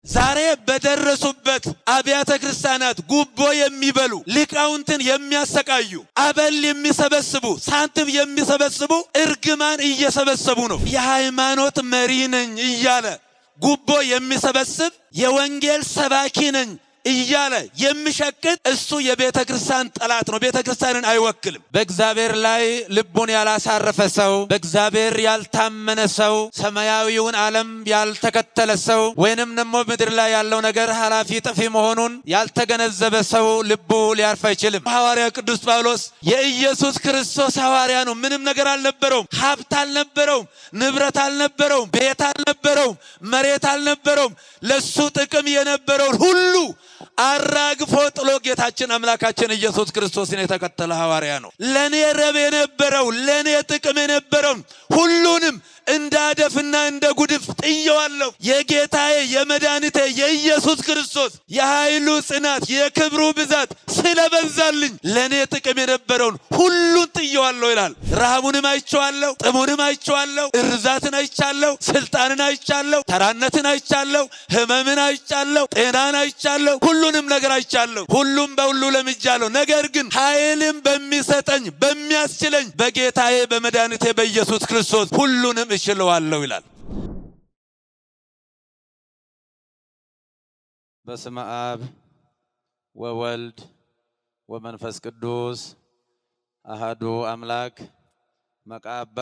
ዛሬ በደረሱበት አብያተ ክርስቲያናት ጉቦ የሚበሉ ሊቃውንትን የሚያሰቃዩ አበል የሚሰበስቡ ሳንቲም የሚሰበስቡ እርግማን እየሰበሰቡ ነው። የሃይማኖት መሪ ነኝ እያለ ጉቦ የሚሰበስብ የወንጌል ሰባኪ ነኝ እያለ የሚሸቅጥ እሱ የቤተ ክርስቲያን ጠላት ነው። ቤተ ክርስቲያንን አይወክልም። በእግዚአብሔር ላይ ልቡን ያላሳረፈ ሰው፣ በእግዚአብሔር ያልታመነ ሰው፣ ሰማያዊውን ዓለም ያልተከተለ ሰው ወይንም ደግሞ ምድር ላይ ያለው ነገር ኃላፊ ጠፊ መሆኑን ያልተገነዘበ ሰው ልቡ ሊያርፍ አይችልም። ሐዋርያ ቅዱስ ጳውሎስ የኢየሱስ ክርስቶስ ሐዋርያ ነው። ምንም ነገር አልነበረውም። ሀብት አልነበረውም። ንብረት አልነበረውም። ቤት አልነበረውም። መሬት አልነበረውም። ለሱ ጥቅም የነበረውን ሁሉ አራግፎ ጥሎ ጌታችን አምላካችን ኢየሱስ ክርስቶስን የተከተለ ሐዋርያ ነው። ለኔ ረብ የነበረው ለኔ ጥቅም የነበረው ሁሉንም እንዳደፍና እንደ ጉድፍ ጥየዋለሁ። የጌታዬ የመድኃኒቴ የኢየሱስ ክርስቶስ የኃይሉ ጽናት የክብሩ ብዛት ስለበዛልኝ ለኔ ጥቅም የነበረውን ሁሉን ጥየዋለሁ ይላል። ረሃቡንም አይቼዋለሁ፣ ጥሙንም አይቼዋለሁ፣ እርዛትን አይቻለሁ፣ ስልጣንን አይቻለሁ፣ ተራነትን አይቻለሁ፣ ህመምን አይቻለሁ፣ ጤናን አይቻለሁ፣ ሁሉንም ነገር አይቻለሁ። ሁሉም በሁሉ ለምጃለሁ። ነገር ግን ኃይልን በሚሰጠኝ በሚያስችለኝ በጌታዬ በመድኃኒቴ በኢየሱስ ክርስቶስ ሁሉንም እችለዋለሁ ይላል። በስመ አብ ወወልድ ወመንፈስ ቅዱስ አሃዱ አምላክ መቃባ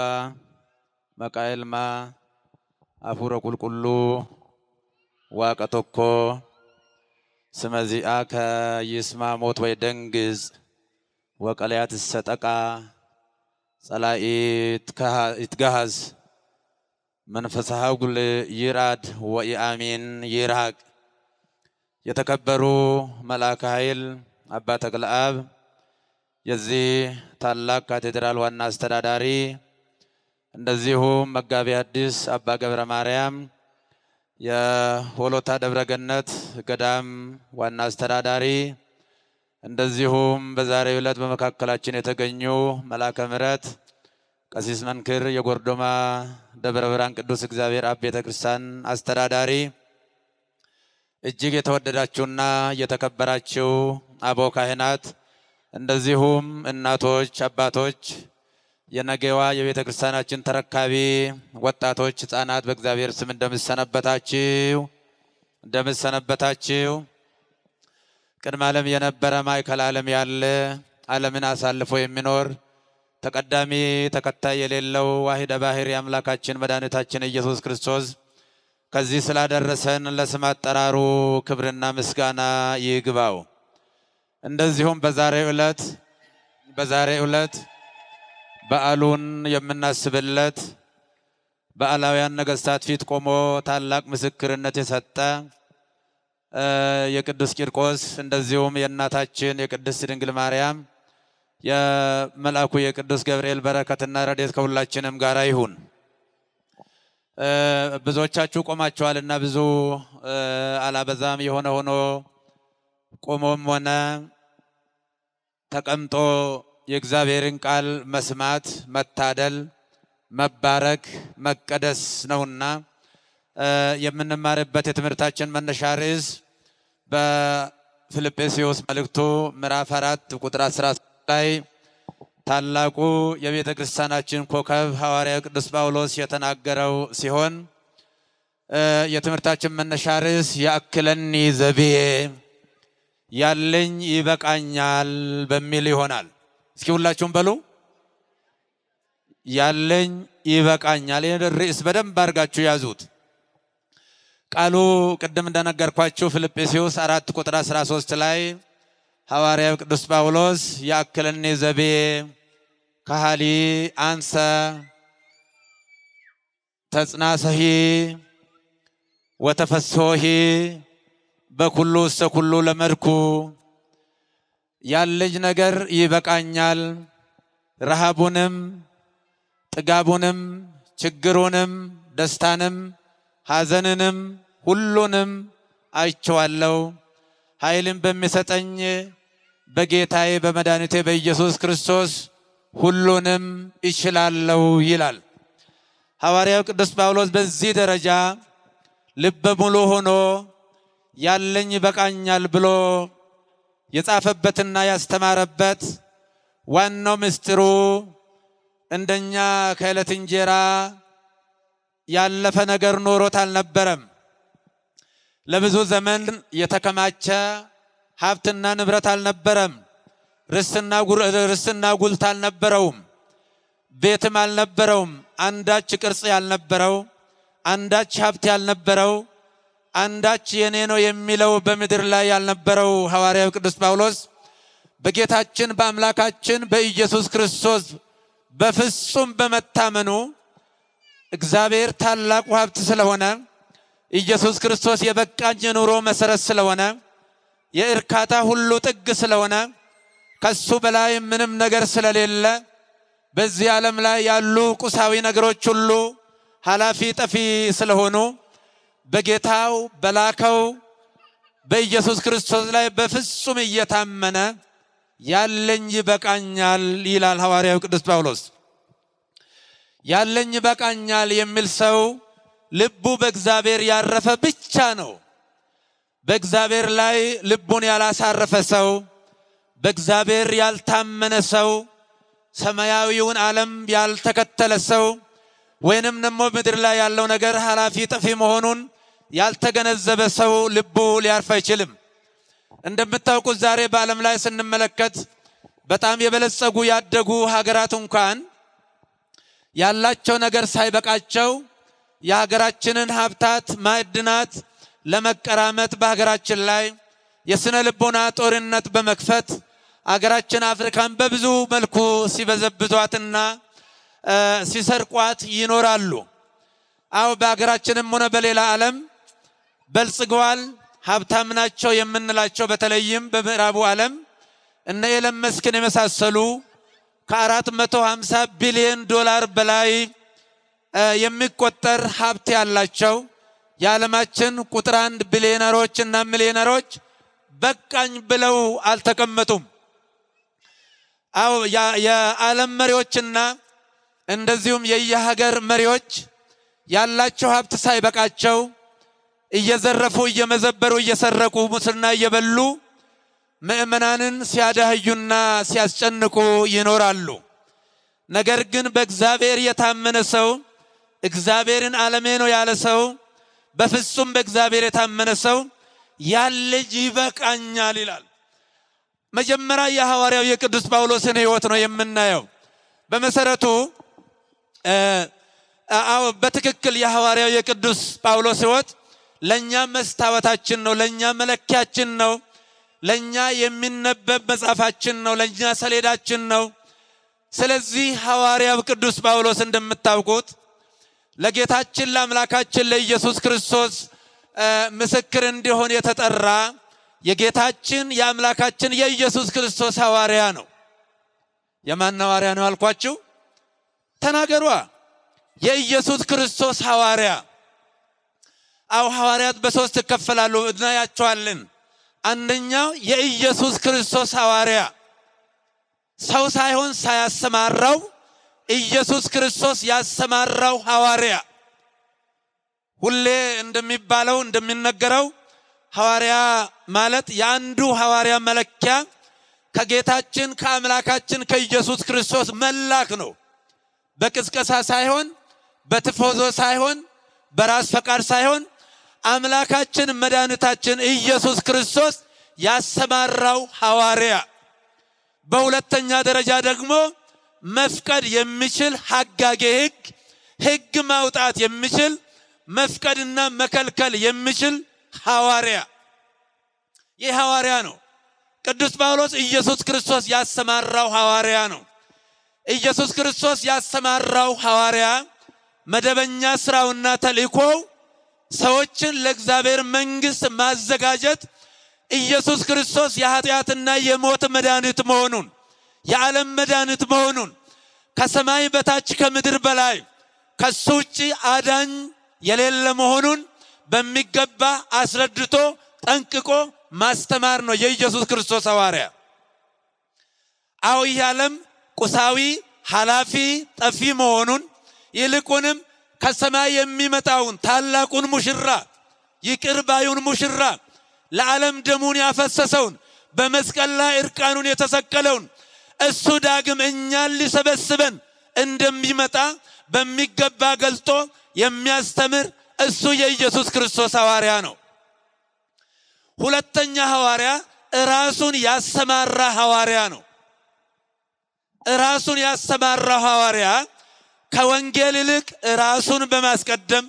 መቃኤልማ አፉረ ቁልቁሉ ዋቀቶኮ ስመዚአከ ይስማ ሞት ወይ ደንግዝ ወቀለያት ሰጠቃ ጸላኢት ይትጋሃዝ መንፈሳዊ ጉል ይራድ ወኢአሚን ይራቅ። የተከበሩ መልአከ ኃይል አባ ተክለአብ የዚህ ታላቅ ካቴድራል ዋና አስተዳዳሪ፣ እንደዚሁም መጋቢ ሐዲስ አባ ገብረ ማርያም የሆሎታ ደብረገነት ገዳም ዋና አስተዳዳሪ፣ እንደዚሁም በዛሬው ዕለት በመካከላችን የተገኙ መልአከ ምሕረት ቀሲስ መንክር የጎርዶማ ደብረ ብርሃን ቅዱስ እግዚአብሔር አብ ቤተክርስቲያን አስተዳዳሪ፣ እጅግ የተወደዳችሁና የተከበራችሁ አበው ካህናት፣ እንደዚሁም እናቶች፣ አባቶች፣ የነገዋ የቤተክርስቲያናችን ተረካቢ ወጣቶች፣ ህፃናት በእግዚአብሔር ስም እንደምሰነበታችሁ ቅድመ ዓለም የነበረ ማዕከል ዓለም ያለ ዓለምን አሳልፎ የሚኖር ተቀዳሚ ተከታይ የሌለው ዋሂደ ባህሪ አምላካችን መድኃኒታችን ኢየሱስ ክርስቶስ ከዚህ ስላደረሰን ለስም አጠራሩ ክብርና ምስጋና ይግባው። እንደዚሁም በዛሬው ዕለት በዓሉን የምናስብለት በዓላውያን ነገስታት ፊት ቆሞ ታላቅ ምስክርነት የሰጠ የቅዱስ ቂርቆስ እንደዚሁም የእናታችን የቅድስት ድንግል ማርያም የመልአኩ የቅዱስ ገብርኤል በረከትና ረድኤት ከሁላችንም ጋር ይሁን። ብዙዎቻችሁ ቆማችኋልና ብዙ አላበዛም። የሆነ ሆኖ ቆሞም ሆነ ተቀምጦ የእግዚአብሔርን ቃል መስማት መታደል፣ መባረክ፣ መቀደስ ነውና የምንማርበት የትምህርታችን መነሻ ርዕስ በፊልጵስዩስ መልእክቱ ምዕራፍ 4 ቁጥር 10 ላይ ታላቁ የቤተ ክርስቲያናችን ኮከብ ሐዋርያው ቅዱስ ጳውሎስ የተናገረው ሲሆን የትምህርታችን መነሻ ርዕስ ያክለኒ ዘብዬ ያለኝ ይበቃኛል በሚል ይሆናል። እስኪ ሁላችሁም በሉ ያለኝ ይበቃኛል። ይህን ርዕስ በደንብ አድርጋችሁ ያዙት። ቃሉ ቅድም እንደነገርኳችሁ ፊልጵስዩስ 4 ቁጥር 13 ላይ ሐዋርያው ቅዱስ ጳውሎስ ያክለኒ ዘብዬ ካህሊ አንሰ ተጽናሰሂ ወተፈስሆሂ በኩሉ ውስተ ኩሉ ለመድኩ ያለኝ ነገር ይበቃኛል፣ ረሃቡንም ጥጋቡንም ችግሩንም ደስታንም ሐዘንንም ሁሉንም አይቼዋለሁ። ኃይልን በሚሰጠኝ በጌታዬ በመድኃኒቴ በኢየሱስ ክርስቶስ ሁሉንም ይችላለሁ ይላል ሐዋርያው ቅዱስ ጳውሎስ። በዚህ ደረጃ ልበ ሙሉ ሆኖ ያለኝ ይበቃኛል ብሎ የጻፈበትና ያስተማረበት ዋናው ምስጢሩ እንደኛ ከዕለት እንጀራ ያለፈ ነገር ኖሮት አልነበረም። ለብዙ ዘመን የተከማቸ ሀብትና ንብረት አልነበረም። ርስትና ጉልት አልነበረውም። ቤትም አልነበረውም። አንዳች ቅርጽ ያልነበረው፣ አንዳች ሀብት ያልነበረው፣ አንዳች የኔ ነው የሚለው በምድር ላይ ያልነበረው ሐዋርያው ቅዱስ ጳውሎስ በጌታችን በአምላካችን በኢየሱስ ክርስቶስ በፍጹም በመታመኑ እግዚአብሔር ታላቁ ሀብት ስለሆነ፣ ኢየሱስ ክርስቶስ የበቃኝ ኑሮ መሰረት ስለሆነ፣ የእርካታ ሁሉ ጥግ ስለሆነ፣ ከሱ በላይ ምንም ነገር ስለሌለ፣ በዚህ ዓለም ላይ ያሉ ቁሳዊ ነገሮች ሁሉ ኃላፊ ጠፊ ስለሆኑ በጌታው በላከው በኢየሱስ ክርስቶስ ላይ በፍጹም እየታመነ ያለኝ ይበቃኛል ይላል ሐዋርያው ቅዱስ ጳውሎስ። ያለኝ ይበቃኛል የሚል ሰው ልቡ በእግዚአብሔር ያረፈ ብቻ ነው። በእግዚአብሔር ላይ ልቡን ያላሳረፈ ሰው፣ በእግዚአብሔር ያልታመነ ሰው፣ ሰማያዊውን ዓለም ያልተከተለ ሰው ወይንም ደግሞ ምድር ላይ ያለው ነገር ኃላፊ ጠፊ መሆኑን ያልተገነዘበ ሰው ልቡ ሊያርፍ አይችልም። እንደምታውቁት ዛሬ በዓለም ላይ ስንመለከት በጣም የበለጸጉ ያደጉ ሀገራት እንኳን ያላቸው ነገር ሳይበቃቸው የሀገራችንን ሀብታት ማዕድናት ለመቀራመት በሀገራችን ላይ የስነ ልቦና ጦርነት በመክፈት ሀገራችን አፍሪካን በብዙ መልኩ ሲበዘብዟትና ሲሰርቋት ይኖራሉ። አው በሀገራችንም ሆነ በሌላ ዓለም በልጽገዋል፣ ሀብታም ናቸው የምንላቸው በተለይም በምዕራቡ ዓለም እነ ኤለን መስክን የመሳሰሉ ከ450 ቢሊዮን ዶላር በላይ የሚቆጠር ሀብት ያላቸው የዓለማችን ቁጥር 1 ቢሊዮነሮች እና ሚሊዮነሮች በቃኝ ብለው አልተቀመጡም። አው የዓለም መሪዎችና እንደዚሁም የየሀገር መሪዎች ያላቸው ሀብት ሳይበቃቸው እየዘረፉ እየመዘበሩ እየሰረቁ ሙስና እየበሉ ምእመናንን ሲያዳህዩና ሲያስጨንቁ ይኖራሉ። ነገር ግን በእግዚአብሔር የታመነ ሰው፣ እግዚአብሔርን ዓለሜ ነው ያለ ሰው፣ በፍጹም በእግዚአብሔር የታመነ ሰው ያለኝ ይበቃኛል ይላል። መጀመሪያ የሐዋርያው የቅዱስ ጳውሎስን ሕይወት ነው የምናየው። በመሰረቱ በትክክል የሐዋርያው የቅዱስ ጳውሎስ ሕይወት ለኛ መስታወታችን ነው፣ ለኛ መለኪያችን ነው፣ ለኛ የሚነበብ መጽሐፋችን ነው፣ ለኛ ሰሌዳችን ነው። ስለዚህ ሐዋርያው ቅዱስ ጳውሎስ እንደምታውቁት ለጌታችን ለአምላካችን ለኢየሱስ ክርስቶስ ምስክር እንዲሆን የተጠራ የጌታችን የአምላካችን የኢየሱስ ክርስቶስ ሐዋርያ ነው። የማን ሐዋርያ ነው አልኳችሁ? ተናገሯ። የኢየሱስ ክርስቶስ ሐዋርያ። አው ሐዋርያት በሶስት ይከፈላሉ፣ እናያቸዋለን። አንደኛው የኢየሱስ ክርስቶስ ሐዋርያ ሰው ሳይሆን ሳያሰማራው ኢየሱስ ክርስቶስ ያሰማራው ሐዋርያ። ሁሌ እንደሚባለው እንደሚነገረው ሐዋርያ ማለት የአንዱ ሐዋርያ መለኪያ ከጌታችን ከአምላካችን ከኢየሱስ ክርስቶስ መላክ ነው። በቅስቀሳ ሳይሆን፣ በትፎዞ ሳይሆን፣ በራስ ፈቃድ ሳይሆን አምላካችን መድኃኒታችን ኢየሱስ ክርስቶስ ያሰማራው ሐዋርያ። በሁለተኛ ደረጃ ደግሞ መፍቀድ የሚችል ሐጋጌ ሕግ ማውጣት የሚችል መፍቀድና መከልከል የሚችል ሐዋርያ። ይህ ሐዋርያ ነው። ቅዱስ ጳውሎስ ኢየሱስ ክርስቶስ ያሰማራው ሐዋርያ ነው። ኢየሱስ ክርስቶስ ያሰማራው ሐዋርያ መደበኛ ስራውና ተልእኮው ሰዎችን ለእግዚአብሔር መንግሥት ማዘጋጀት፣ ኢየሱስ ክርስቶስ የኃጢአትና የሞት መድኃኒት መሆኑን፣ የዓለም መድኃኒት መሆኑን፣ ከሰማይ በታች ከምድር በላይ ከሱ ውጭ አዳኝ የሌለ መሆኑን በሚገባ አስረድቶ ጠንቅቆ ማስተማር ነው የኢየሱስ ክርስቶስ ሐዋርያ። አው ይህ ዓለም ቁሳዊ ኃላፊ ጠፊ መሆኑን ይልቁንም ከሰማይ የሚመጣውን ታላቁን ሙሽራ ይቅር ባዩን ሙሽራ ለዓለም ደሙን ያፈሰሰውን በመስቀል ላይ እርቃኑን የተሰቀለውን እሱ ዳግም እኛን ሊሰበስበን እንደሚመጣ በሚገባ ገልጦ የሚያስተምር እሱ የኢየሱስ ክርስቶስ ሐዋርያ ነው። ሁለተኛ ሐዋርያ ራሱን ያሰማራ ሐዋርያ ነው። ራሱን ያሰማራ ሐዋርያ ከወንጌል ይልቅ ራሱን በማስቀደም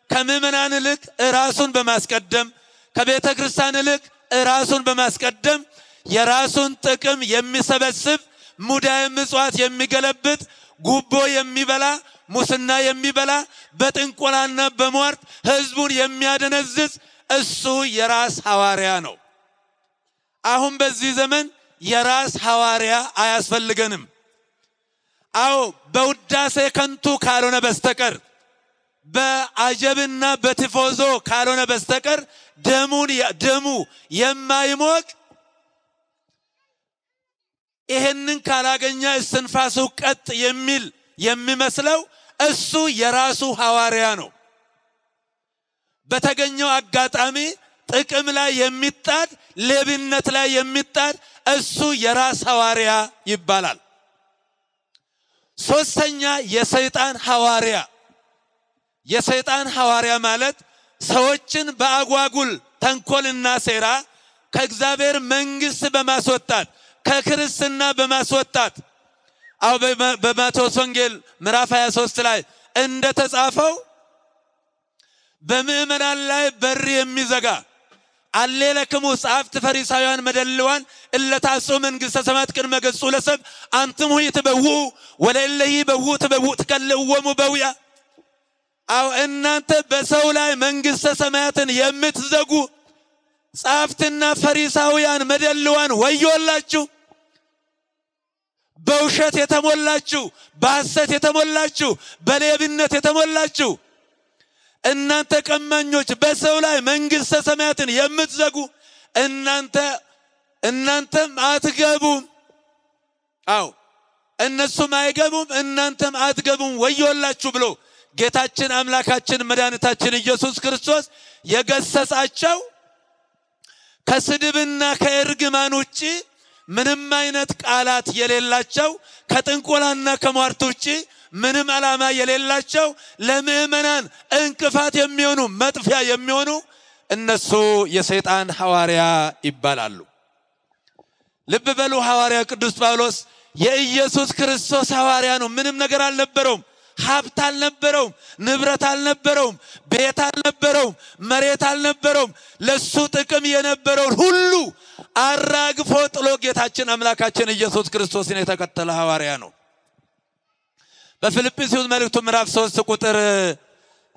ከምዕመናን ይልቅ ራሱን በማስቀደም ከቤተ ክርስቲያን ይልቅ ራሱን በማስቀደም የራሱን ጥቅም የሚሰበስብ ሙዳየ ምጽዋት የሚገለብጥ ጉቦ የሚበላ ሙስና የሚበላ በጥንቆላና በሟርት ሕዝቡን የሚያደነዝዝ እሱ የራስ ሐዋርያ ነው። አሁን በዚህ ዘመን የራስ ሐዋርያ አያስፈልገንም። አዎ በውዳሴ ከንቱ ካልሆነ በስተቀር በአጀብና በቲፎዞ ካልሆነ በስተቀር ደሙ የማይሞቅ ይሄንን ካላገኘ እስትንፋሱ ቀጥ የሚል የሚመስለው እሱ የራሱ ሐዋርያ ነው። በተገኘው አጋጣሚ ጥቅም ላይ የሚጣድ ሌብነት ላይ የሚጣድ እሱ የራስ ሐዋርያ ይባላል። ሶስተኛ የሰይጣን ሐዋርያ። የሰይጣን ሐዋርያ ማለት ሰዎችን በአጓጉል ተንኮልና ሴራ ከእግዚአብሔር መንግሥት በማስወጣት ከክርስትና በማስወጣት አው በማቴዎስ ወንጌል ምዕራፍ 23 ላይ እንደተጻፈው በምዕመናን ላይ በር የሚዘጋ አሌለክሙ ጸሐፍት ፈሪሳውያን መደልዋን እለታጹ መንግሥተ ሰማያት ቅድመ ገጹ ለሰብ አንትሙ ይትበውኡ ወለእለሂ በውኡ ትበውኡ ትከልእዎሙ በውያ። አው እናንተ በሰው ላይ መንግሥተ ሰማያትን የምትዘጉ ጸሐፍትና ፈሪሳውያን መደልዋን ወዮላችሁ። በውሸት የተሞላችሁ፣ በሐሰት የተሞላችሁ፣ በሌብነት የተሞላችሁ እናንተ ቀማኞች በሰው ላይ መንግሥተ ሰማያትን የምትዘጉ እናንተም አትገቡም። አዎ እነሱም አይገቡም እናንተም አትገቡም ወዮላችሁ ብሎ ጌታችን አምላካችን መድኃኒታችን ኢየሱስ ክርስቶስ የገሰጻቸው ከስድብና ከእርግማን ውጪ ምንም አይነት ቃላት የሌላቸው ከጥንቆላና ከሟርት ውጪ ምንም ዓላማ የሌላቸው ለምዕመናን እንቅፋት የሚሆኑ መጥፊያ የሚሆኑ እነሱ የሰይጣን ሐዋርያ ይባላሉ። ልብ በሉ፣ ሐዋርያ ቅዱስ ጳውሎስ የኢየሱስ ክርስቶስ ሐዋርያ ነው። ምንም ነገር አልነበረውም። ሀብት አልነበረውም፣ ንብረት አልነበረውም፣ ቤት አልነበረውም፣ መሬት አልነበረውም። ለሱ ጥቅም የነበረውን ሁሉ አራግፎ ጥሎ ጌታችን አምላካችን ኢየሱስ ክርስቶስን የተከተለ ሐዋርያ ነው። በፊልጵስዩስ መልእክቱ ምዕራፍ 3 ቁጥር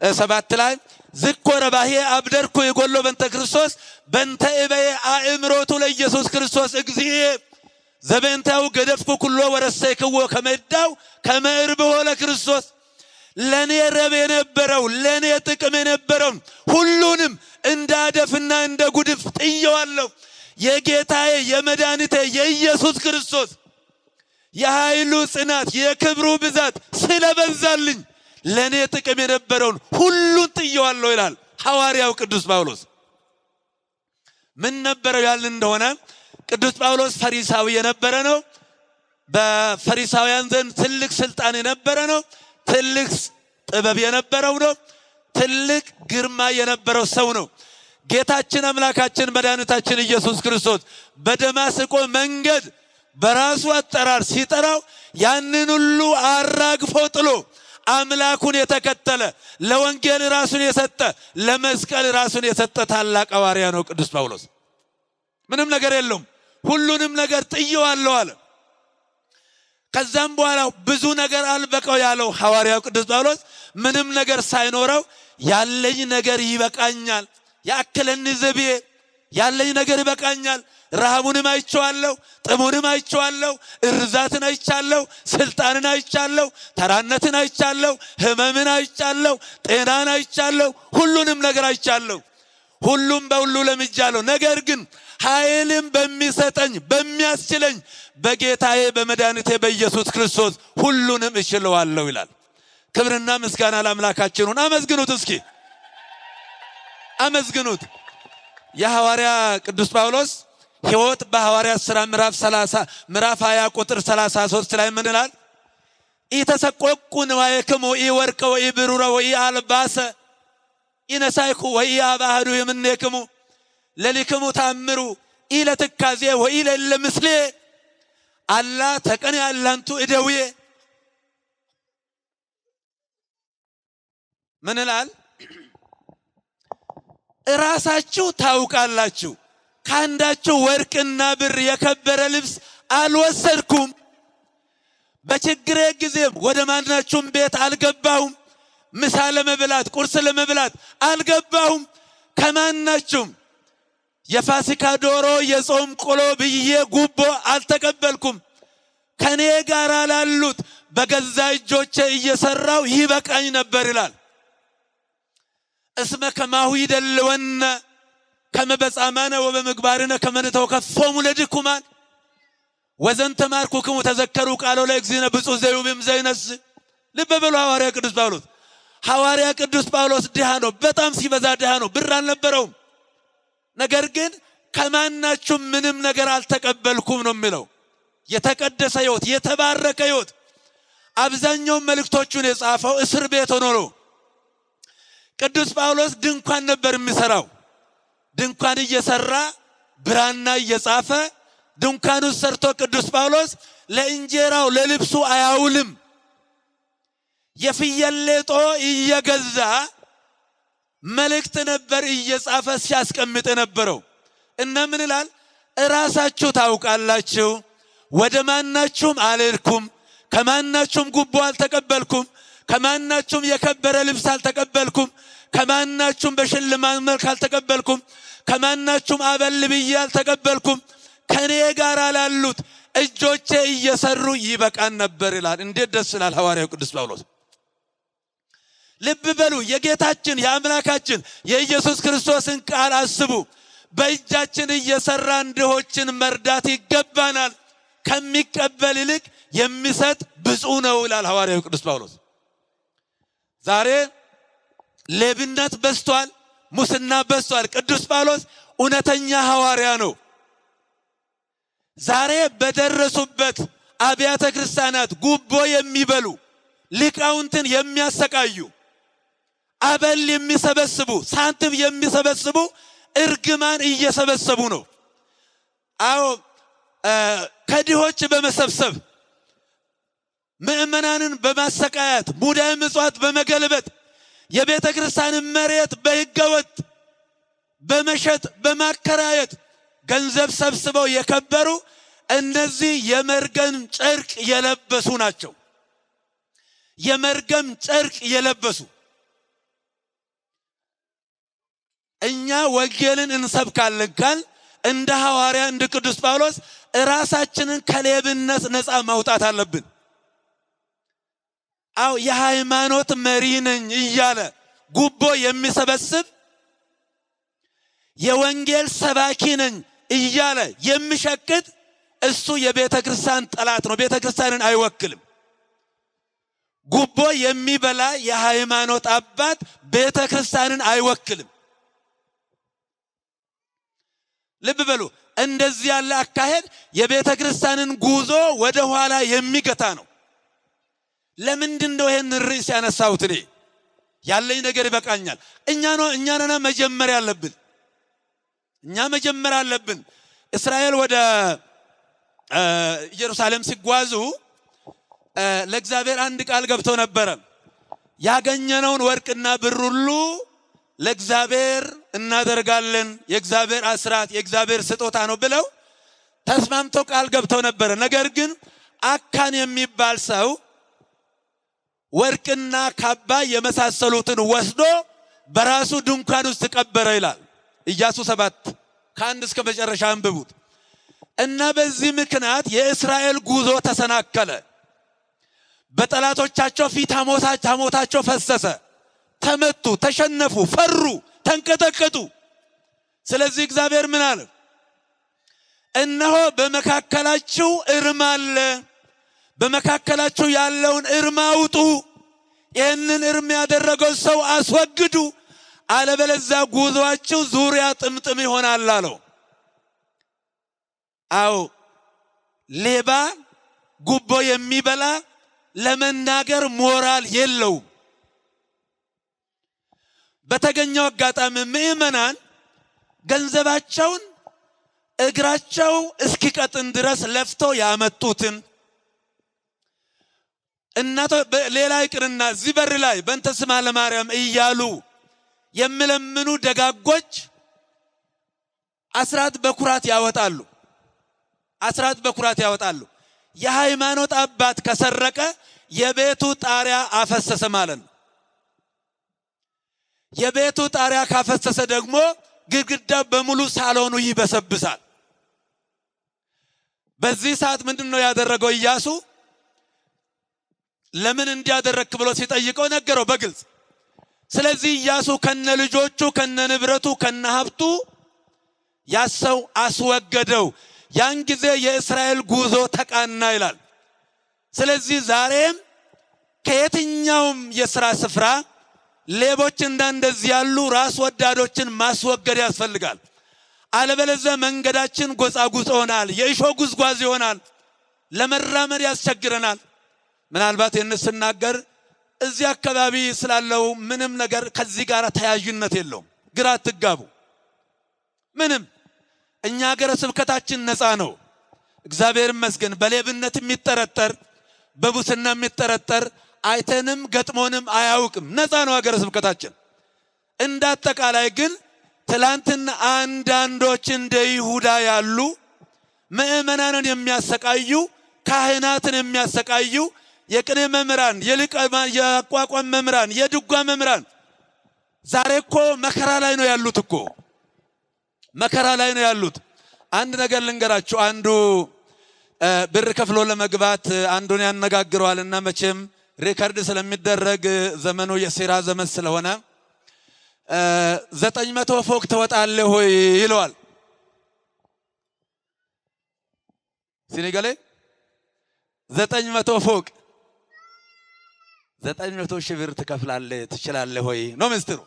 7 ላይ ዝኮረ ባሄ አብደርኩ የጎሎ በንተ ክርስቶስ በንተ እበየ አእምሮቱ ለኢየሱስ ክርስቶስ እግዚእ ዘበንታው ገደፍኩ ኩሎ ወረሰይክዎ ከመዳው ከመርብሆ ለክርስቶስ። ለኔ ረብ የነበረው ለኔ ጥቅም የነበረው ሁሉንም እንዳደፍና እንደ ጉድፍ ጥየዋለሁ። የጌታዬ የመድኃኒቴ የኢየሱስ ክርስቶስ የኃይሉ ጽናት የክብሩ ብዛት ስለበዛልኝ ለኔ ጥቅም የነበረውን ሁሉን ጥየዋለሁ ይላል ሐዋርያው ቅዱስ ጳውሎስ። ምን ነበረው ያልን እንደሆነ ቅዱስ ጳውሎስ ፈሪሳዊ የነበረ ነው። በፈሪሳውያን ዘንድ ትልቅ ስልጣን የነበረ ነው። ትልቅ ጥበብ የነበረው ነው። ትልቅ ግርማ የነበረው ሰው ነው። ጌታችን አምላካችን መድኃኒታችን ኢየሱስ ክርስቶስ በደማስቆ መንገድ በራሱ አጠራር ሲጠራው ያንን ሁሉ አራግፎ ጥሎ አምላኩን የተከተለ ለወንጌል ራሱን የሰጠ ለመስቀል ራሱን የሰጠ ታላቅ ሐዋርያ ነው ቅዱስ ጳውሎስ። ምንም ነገር የለውም፣ ሁሉንም ነገር ጥየዋለሁ አለ። ከዛም በኋላ ብዙ ነገር አልበቃው ያለው ሐዋርያው ቅዱስ ጳውሎስ ምንም ነገር ሳይኖረው ያለኝ ነገር ይበቃኛል፣ ያከለኒ ዘቤ ያለኝ ነገር ይበቃኛል። ረሃቡንም አይቼዋለሁ፣ ጥሙንም አይቼዋለሁ፣ እርዛትን አይቻለሁ፣ ስልጣንን አይቻለሁ፣ ተራነትን አይቻለሁ፣ ህመምን አይቻለሁ፣ ጤናን አይቻለሁ፣ ሁሉንም ነገር አይቻለሁ። ሁሉም በሁሉ ለምጃለሁ። ነገር ግን ኃይልም በሚሰጠኝ በሚያስችለኝ በጌታዬ በመድኃኒቴ በኢየሱስ ክርስቶስ ሁሉንም እችለዋለሁ ይላል። ክብርና ምስጋና ለአምላካችን ይሁን። አመስግኑት፣ እስኪ አመስግኑት። የሐዋርያ ቅዱስ ጳውሎስ ሕይወት በሐዋርያት ሥራ ምዕራፍ 20 ቁጥር 33 ላይ ምን ይላል? ኢተሰቆቁ ንዋየክሙ ኢወርቀ ወኢብሩረ ወኢአልባሰ ኢነሳይኩ ወኢአባህዱ የምኔክሙ ለሊክሙ ታምሩ ኢለትካዜ ወኢለለ ምስሌ አላ ተቀን ያላንቱ እደውዬ ምን ይላል? ራሳችሁ ታውቃላችሁ ካንዳችሁ ወርቅና ብር የከበረ ልብስ አልወሰድኩም። በችግሬ ጊዜ ወደ ማናችሁም ቤት አልገባሁም። ምሳ ለመብላት ቁርስ ለመብላት አልገባሁም። ከማናችሁም የፋሲካ ዶሮ የጾም ቆሎ ብዬ ጉቦ አልተቀበልኩም። ከኔ ጋር ላሉት በገዛ እጆቼ እየሰራው ይበቃኝ ነበር ይላል። እስመ ከማሁ ይደልወነ ከመ በጻማነ ወበምግባርነ ከመ ንተወከፎሙ ለድኩማን ወዘንተ ማርኩክሙ ተዘከሩ ቃሎ ለእግዚእነ ብፁዕ ዘዩብም ዘይነስ። ልብ በሉ ሐዋርያ ቅዱስ ጳውሎስ ሐዋርያ ቅዱስ ጳውሎስ ድሃ ነው፣ በጣም ሲበዛ ድሃ ነው። ብር አልነበረውም። ነገር ግን ከማናችሁም ምንም ነገር አልተቀበልኩም ነው የሚለው። የተቀደሰ ሕይወት፣ የተባረከ ሕይወት። አብዛኛው መልእክቶቹን የጻፈው እስር ቤት ሆኖ ነው። ቅዱስ ጳውሎስ ድንኳን ነበር የሚሰራው። ድንኳን እየሰራ ብራና እየጻፈ ድንኳኑ ሰርቶ ቅዱስ ጳውሎስ ለእንጀራው ለልብሱ አያውልም። የፍየል ሌጦ እየገዛ መልእክት ነበር እየጻፈ ሲያስቀምጥ ነበረው። እና ምን ይላል? ራሳችሁ ታውቃላችሁ ወደ ማናችሁም አልሄድኩም፣ ከማናችሁም ጉቦ አልተቀበልኩም፣ ከማናችሁም የከበረ ልብስ አልተቀበልኩም፣ ከማናችሁም በሽልማት መልክ አልተቀበልኩም፣ ከማናችሁም አበል ብዬ አልተቀበልኩም። ከኔ ጋር ላሉት እጆቼ እየሰሩ ይበቃን ነበር ይላል። እንዴት ደስ ይላል ሐዋርያው ቅዱስ ጳውሎስ። ልብ በሉ፣ የጌታችን የአምላካችን የኢየሱስ ክርስቶስን ቃል አስቡ። በእጃችን እየሰራን ድሆችን መርዳት ይገባናል። ከሚቀበል ይልቅ የሚሰጥ ብፁዕ ነው ይላል ሐዋርያው ቅዱስ ጳውሎስ። ዛሬ ሌብነት በዝቷል፣ ሙስና በዝቷል። ቅዱስ ጳውሎስ እውነተኛ ሐዋርያ ነው። ዛሬ በደረሱበት አብያተ ክርስቲያናት ጉቦ የሚበሉ ሊቃውንትን የሚያሰቃዩ አበል የሚሰበስቡ ሳንቲም የሚሰበስቡ እርግማን እየሰበሰቡ ነው። አዎ ከድሆች በመሰብሰብ ምእመናንን በማሰቃያት ሙዳየ ምጽዋት በመገልበጥ የቤተ ክርስቲያንን መሬት በሕገወጥ በመሸጥ በማከራየት ገንዘብ ሰብስበው የከበሩ እነዚህ የመርገም ጨርቅ የለበሱ ናቸው። የመርገም ጨርቅ የለበሱ። እኛ ወንጌልን እንሰብካለን ካል እንደ ሐዋርያ እንደ ቅዱስ ጳውሎስ ራሳችንን ከሌብነት ነፃ ማውጣት አለብን። አው የሃይማኖት መሪ ነኝ እያለ ጉቦ የሚሰበስብ የወንጌል ሰባኪ ነኝ እያለ የሚሸቅጥ እሱ የቤተ ክርስቲያን ጠላት ነው። ቤተ ክርስቲያንን አይወክልም። ጉቦ የሚበላ የሃይማኖት አባት ቤተ ክርስቲያንን አይወክልም። ልብ በሉ፣ እንደዚህ ያለ አካሄድ የቤተ ክርስቲያንን ጉዞ ወደ ኋላ የሚገታ ነው። ለምንድን ነው ይሄን ርዕስ ያነሳሁት? እኔ ያለኝ ነገር ይበቃኛል። እኛ ነና መጀመር ያለብን። እኛ መጀመር አለብን። እስራኤል ወደ ኢየሩሳሌም ሲጓዙ ለእግዚአብሔር አንድ ቃል ገብተው ነበረ። ያገኘነውን ወርቅና ብር ሁሉ ለእግዚአብሔር እናደርጋለን፣ የእግዚአብሔር አስራት የእግዚአብሔር ስጦታ ነው ብለው ተስማምተው ቃል ገብተው ነበረ። ነገር ግን አካን የሚባል ሰው ወርቅና ካባ የመሳሰሉትን ወስዶ በራሱ ድንኳን ውስጥ ቀበረ ይላል ኢያሱ 7 ከአንድ እስከ መጨረሻ አንብቡት። እና በዚህ ምክንያት የእስራኤል ጉዞ ተሰናከለ። በጠላቶቻቸው ፊት ሐሞታቸው ፈሰሰ፣ ተመቱ፣ ተሸነፉ፣ ፈሩ፣ ተንቀጠቀጡ። ስለዚህ እግዚአብሔር ምን አለ? እነሆ በመካከላችሁ እርም አለ፣ በመካከላችሁ ያለውን እርም አውጡ፣ ይህንን እርም ያደረገው ሰው አስወግዱ፣ አለበለዚያ ጉዟችሁ ዙሪያ ጥምጥም ይሆናል አለው። አዎ ሌባ ጉቦ የሚበላ ለመናገር ሞራል የለውም። በተገኘው አጋጣሚ ምእመናን ገንዘባቸውን እግራቸው እስኪቀጥን ድረስ ለፍተው ያመጡትን እናቶ ሌላ ይቅርና እዚህ በር ላይ በእንተ ስማ ለማርያም እያሉ የሚለምኑ ደጋጎች አስራት በኩራት ያወጣሉ። አስራት በኩራት ያወጣሉ። የሃይማኖት አባት ከሰረቀ የቤቱ ጣሪያ አፈሰሰ ማለት ነው። የቤቱ ጣሪያ ካፈሰሰ ደግሞ ግድግዳው በሙሉ ሳሎኑ ይበሰብሳል። በዚህ ሰዓት ምንድነው ያደረገው ኢያሱ? ለምን እንዲያደረክ ብሎ ሲጠይቀው ነገረው በግልጽ። ስለዚህ ኢያሱ ከነ ልጆቹ ከነ ንብረቱ ከነ ሀብቱ ያሰው አስወገደው። ያን ጊዜ የእስራኤል ጉዞ ተቃና ይላል። ስለዚህ ዛሬም ከየትኛውም የሥራ ስፍራ ሌቦች እንደዚህ ያሉ ራስ ወዳዶችን ማስወገድ ያስፈልጋል። አለበለዚያ መንገዳችን ጎጻጉጽ ይሆናል፣ የእሾህ ጉዝጓዝ ይሆናል፣ ለመራመድ ያስቸግረናል። ምናልባት የነስናገር እዚህ አካባቢ ስላለው ምንም ነገር ከዚህ ጋር ተያያዥነት የለውም። ግራ አትጋቡ። ምንም እኛ ሀገረ ስብከታችን ነፃ ነው። እግዚአብሔር ይመስገን። በሌብነት የሚጠረጠር በሙስና የሚጠረጠር አይተንም ገጥሞንም አያውቅም። ነፃ ነው ሀገረ ስብከታችን። እንዳጠቃላይ ግን ትላንትና አንዳንዶች እንደ ይሁዳ ያሉ ምእመናንን የሚያሰቃዩ ካህናትን የሚያሰቃዩ የቅኔ መምህራን፣ የአቋቋም መምህራን፣ የድጓ መምህራን ዛሬ እኮ መከራ ላይ ነው ያሉት እኮ መከራ ላይ ነው ያሉት። አንድ ነገር ልንገራችሁ። አንዱ ብር ከፍሎ ለመግባት አንዱን ያነጋግረዋልና መቼም ሪከርድ ስለሚደረግ ዘመኑ የሴራ ዘመን ስለሆነ 900 ፎቅ ትወጣለህ ሆይ ይለዋል። ሲኒገሌ 900 ፎቅ 900 ሺህ ብር ትከፍላለህ ትችላለህ ሆይ ነው ምስጢሩ።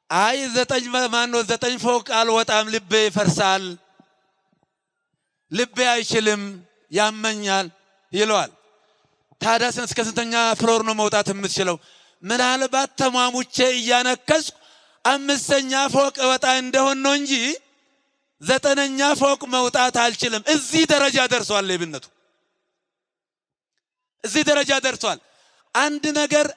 አይ 9 ፎቅ አልወጣም፣ ልቤ ይፈርሳል፣ ልቤ አይችልም፣ ያመኛል ይለዋል። ታዲያ እስከ ስንተኛ ፍሎር ነው መውጣት የምትችለው? ምናልባት ተሟሙቼ እያነከስኩ 5ኛ ፎቅ ወጣ እንደሆነ ነው እንጂ 9ኛ ፎቅ መውጣት አልችልም። እዚህ ደረጃ ደርሷል ሌብነቱ፣ እዚህ ደረጃ ደርሷል። አንድ ነገር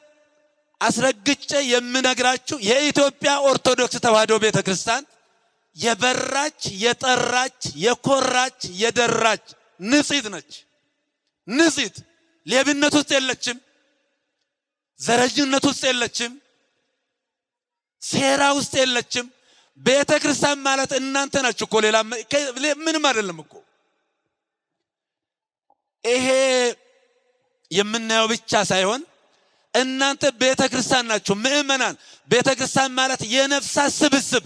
አስረግጬ የምነግራችሁ የኢትዮጵያ ኦርቶዶክስ ተዋሕዶ ቤተክርስቲያን የበራች የጠራች የኮራች የደራች ንጽሕት ነች። ንጽሕት ሌብነት ውስጥ የለችም፣ ዘረጅነት ውስጥ የለችም፣ ሴራ ውስጥ የለችም። ቤተክርስቲያን ማለት እናንተ ናችሁ እኮ፣ ሌላ ምንም አይደለም እኮ። ይሄ የምናየው ብቻ ሳይሆን እናንተ ቤተክርስቲያን ናችሁ፣ ምእመናን። ቤተክርስቲያን ማለት የነፍሳት ስብስብ፣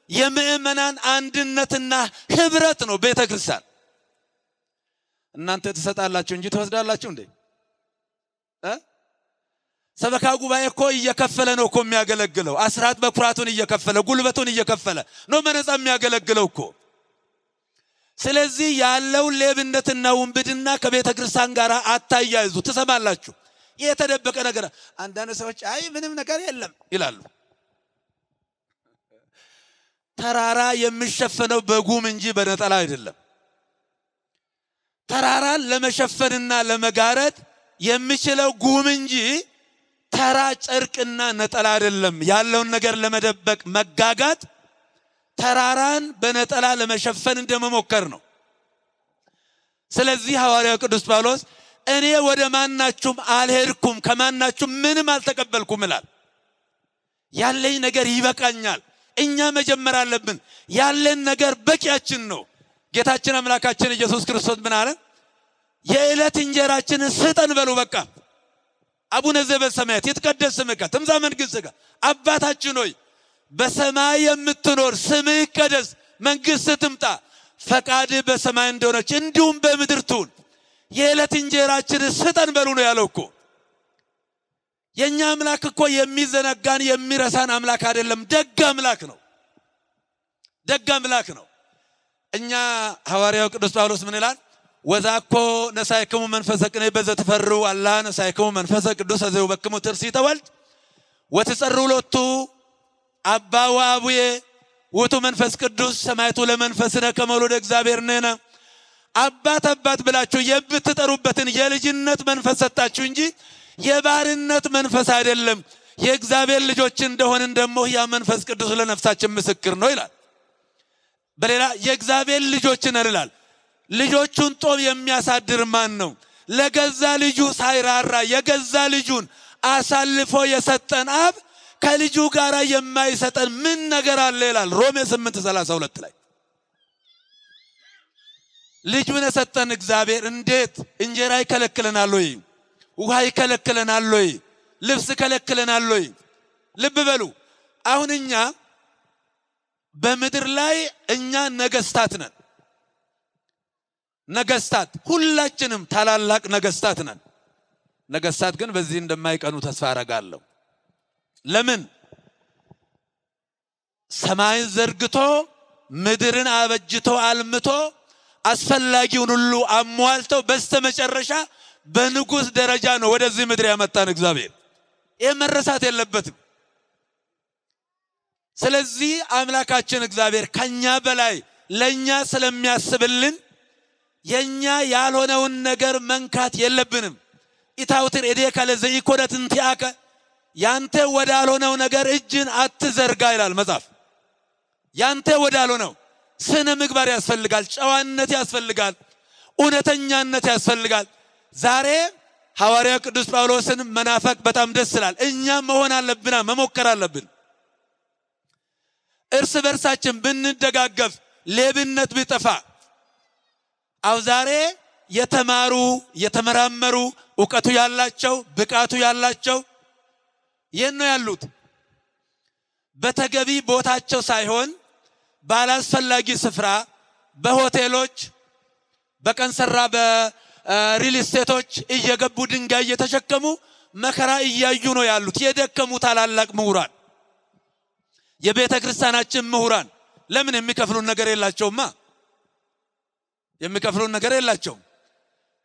የምእመናን አንድነትና ህብረት ነው ቤተክርስቲያን። እናንተ ትሰጣላችሁ እንጂ ትወስዳላችሁ እንዴ? ሰበካ ጉባኤ እኮ እየከፈለ ነው እኮ የሚያገለግለው። አስራት በኩራቱን እየከፈለ ጉልበቱን እየከፈለ ነው መነጻ የሚያገለግለው እኮ። ስለዚህ ያለው ሌብነትና ውንብድና ከቤተክርስቲያን ጋር አታያይዙ። ትሰማላችሁ? የተደበቀ ነገር አንዳንድ ሰዎች አይ ምንም ነገር የለም ይላሉ። ተራራ የሚሸፈነው በጉም እንጂ በነጠላ አይደለም። ተራራን ለመሸፈንና ለመጋረድ የሚችለው ጉም እንጂ ተራ ጨርቅና ነጠላ አይደለም። ያለውን ነገር ለመደበቅ መጋጋት ተራራን በነጠላ ለመሸፈን እንደመሞከር ነው። ስለዚህ ሐዋርያው ቅዱስ ጳውሎስ እኔ ወደ ማናችሁም አልሄድኩም፣ ከማናችሁም ምንም አልተቀበልኩም ይላል። ያለኝ ነገር ይበቃኛል። እኛ መጀመር አለብን። ያለን ነገር በቂያችን ነው። ጌታችን አምላካችን ኢየሱስ ክርስቶስ ምን አለ? የዕለት እንጀራችንን ስጠን በሉ በቃ። አቡነ ዘበሰማያት ይትቀደስ ስምከ ትምጻእ መንግሥትከ፣ አባታችን ሆይ በሰማይ የምትኖር ስምህ ይቀደስ፣ መንግሥትህ ትምጣ፣ ፈቃድህ በሰማይ እንደሆነች እንዲሁም በምድር ትሁን፣ የዕለት እንጀራችንን ስጠን በሉ ነው ያለው እኮ። የኛ አምላክ እኮ የሚዘነጋን የሚረሳን አምላክ አይደለም። ደግ አምላክ ነው። ደግ አምላክ ነው። እኛ ሐዋርያው ቅዱስ ጳውሎስ ምን ይላል? ወዛኮ ነሳይክሙ መንፈሰ ቅኔ በዘትፈሩ አላ ነሳይክሙ መንፈሰ ቅዱስ ዘውበክሙ ትርሲተ ወልድ ወትጸሩ ሎቱ አባ ወአቡዬ ውእቱ መንፈስ ቅዱስ ሰማይቱ ለመንፈስነ ከመውሉደ እግዚአብሔር ነነ። አባት አባት ብላችሁ የምትጠሩበትን የልጅነት መንፈስ ሰጣችሁ እንጂ የባርነት መንፈስ አይደለም። የእግዚአብሔር ልጆች እንደሆንን ደግሞ ያ መንፈስ ቅዱስ ለነፍሳችን ምስክር ነው ይላል። በሌላ የእግዚአብሔር ልጆች ነን ይላል። ልጆቹን ጦም የሚያሳድር ማን ነው? ለገዛ ልጁ ሳይራራ የገዛ ልጁን አሳልፎ የሰጠን አብ ከልጁ ጋር የማይሰጠን ምን ነገር አለ ይላል ሮሜ 8:32 ላይ። ልጁን የሰጠን እግዚአብሔር እንዴት እንጀራ ይከለክለናል ወይ? ውሃ ይከለክለናል ወይ? ልብስ ይከለክለናል ወይ? ልብ በሉ። አሁን እኛ በምድር ላይ እኛ ነገስታት ነን። ነገስታት ሁላችንም ታላላቅ ነገስታት ነን። ነገስታት ግን በዚህ እንደማይቀኑ ተስፋ አደርጋለሁ። ለምን? ሰማይን ዘርግቶ ምድርን አበጅቶ አልምቶ አስፈላጊውን ሁሉ አሟልተው በስተመጨረሻ በንጉስ ደረጃ ነው ወደዚህ ምድር ያመጣን እግዚአብሔር። ይሄ መረሳት የለበትም። ስለዚህ አምላካችን እግዚአብሔር ከኛ በላይ ለኛ ስለሚያስብልን የኛ ያልሆነውን ነገር መንካት የለብንም። ኢታውትር እዴከ ለዘኢኮነት እንቲአከ ያንተ ወዳልሆነው ነገር እጅን አትዘርጋ ይላል መጽሐፍ። ያንተ ወዳልሆነው ስነ ምግባር ያስፈልጋል፣ ጨዋነት ያስፈልጋል፣ እውነተኛነት ያስፈልጋል። ዛሬ ሐዋርያው ቅዱስ ጳውሎስን መናፈቅ በጣም ደስ ይላል። እኛ መሆን አለብና መሞከር አለብን። እርስ በርሳችን ብንደጋገፍ ሌብነት ቢጠፋ። አው ዛሬ የተማሩ የተመራመሩ ዕውቀቱ ያላቸው ብቃቱ ያላቸው የት ነው ያሉት? በተገቢ ቦታቸው ሳይሆን ባላስፈላጊ ስፍራ በሆቴሎች በቀን ሰራ በሪል ስቴቶች እየገቡ ድንጋይ እየተሸከሙ መከራ እያዩ ነው ያሉት የደከሙ ታላላቅ ምሁራን። የቤተ ክርስቲያናችን ምሁራን ለምን የሚከፍሉን ነገር የላቸውማ? የሚከፍሉን ነገር የላቸውም።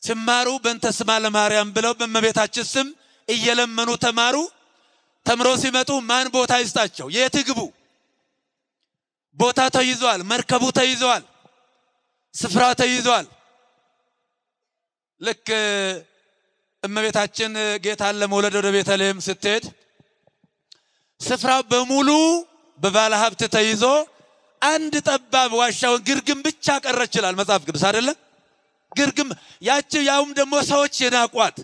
ሲማሩ በእንተ ስማ ለማርያም ብለው በእመቤታችን ስም እየለመኑ ተማሩ። ተምሮ ሲመጡ ማን ቦታ ይስጣቸው? የት ይግቡ? ቦታ ተይዟል፣ መርከቡ ተይዟል፣ ስፍራ ተይዟል። ልክ እመቤታችን ጌታን ለመውለድ ወደ ቤተልሔም ስትሄድ ስፍራው በሙሉ በባለ ሀብት ተይዞ አንድ ጠባብ ዋሻውን ግርግም ብቻ ቀረች ይላል መጽሐፍ ቅዱስ አይደለም? ግርግም ያቺ ያውም ደግሞ ሰዎች የናቋት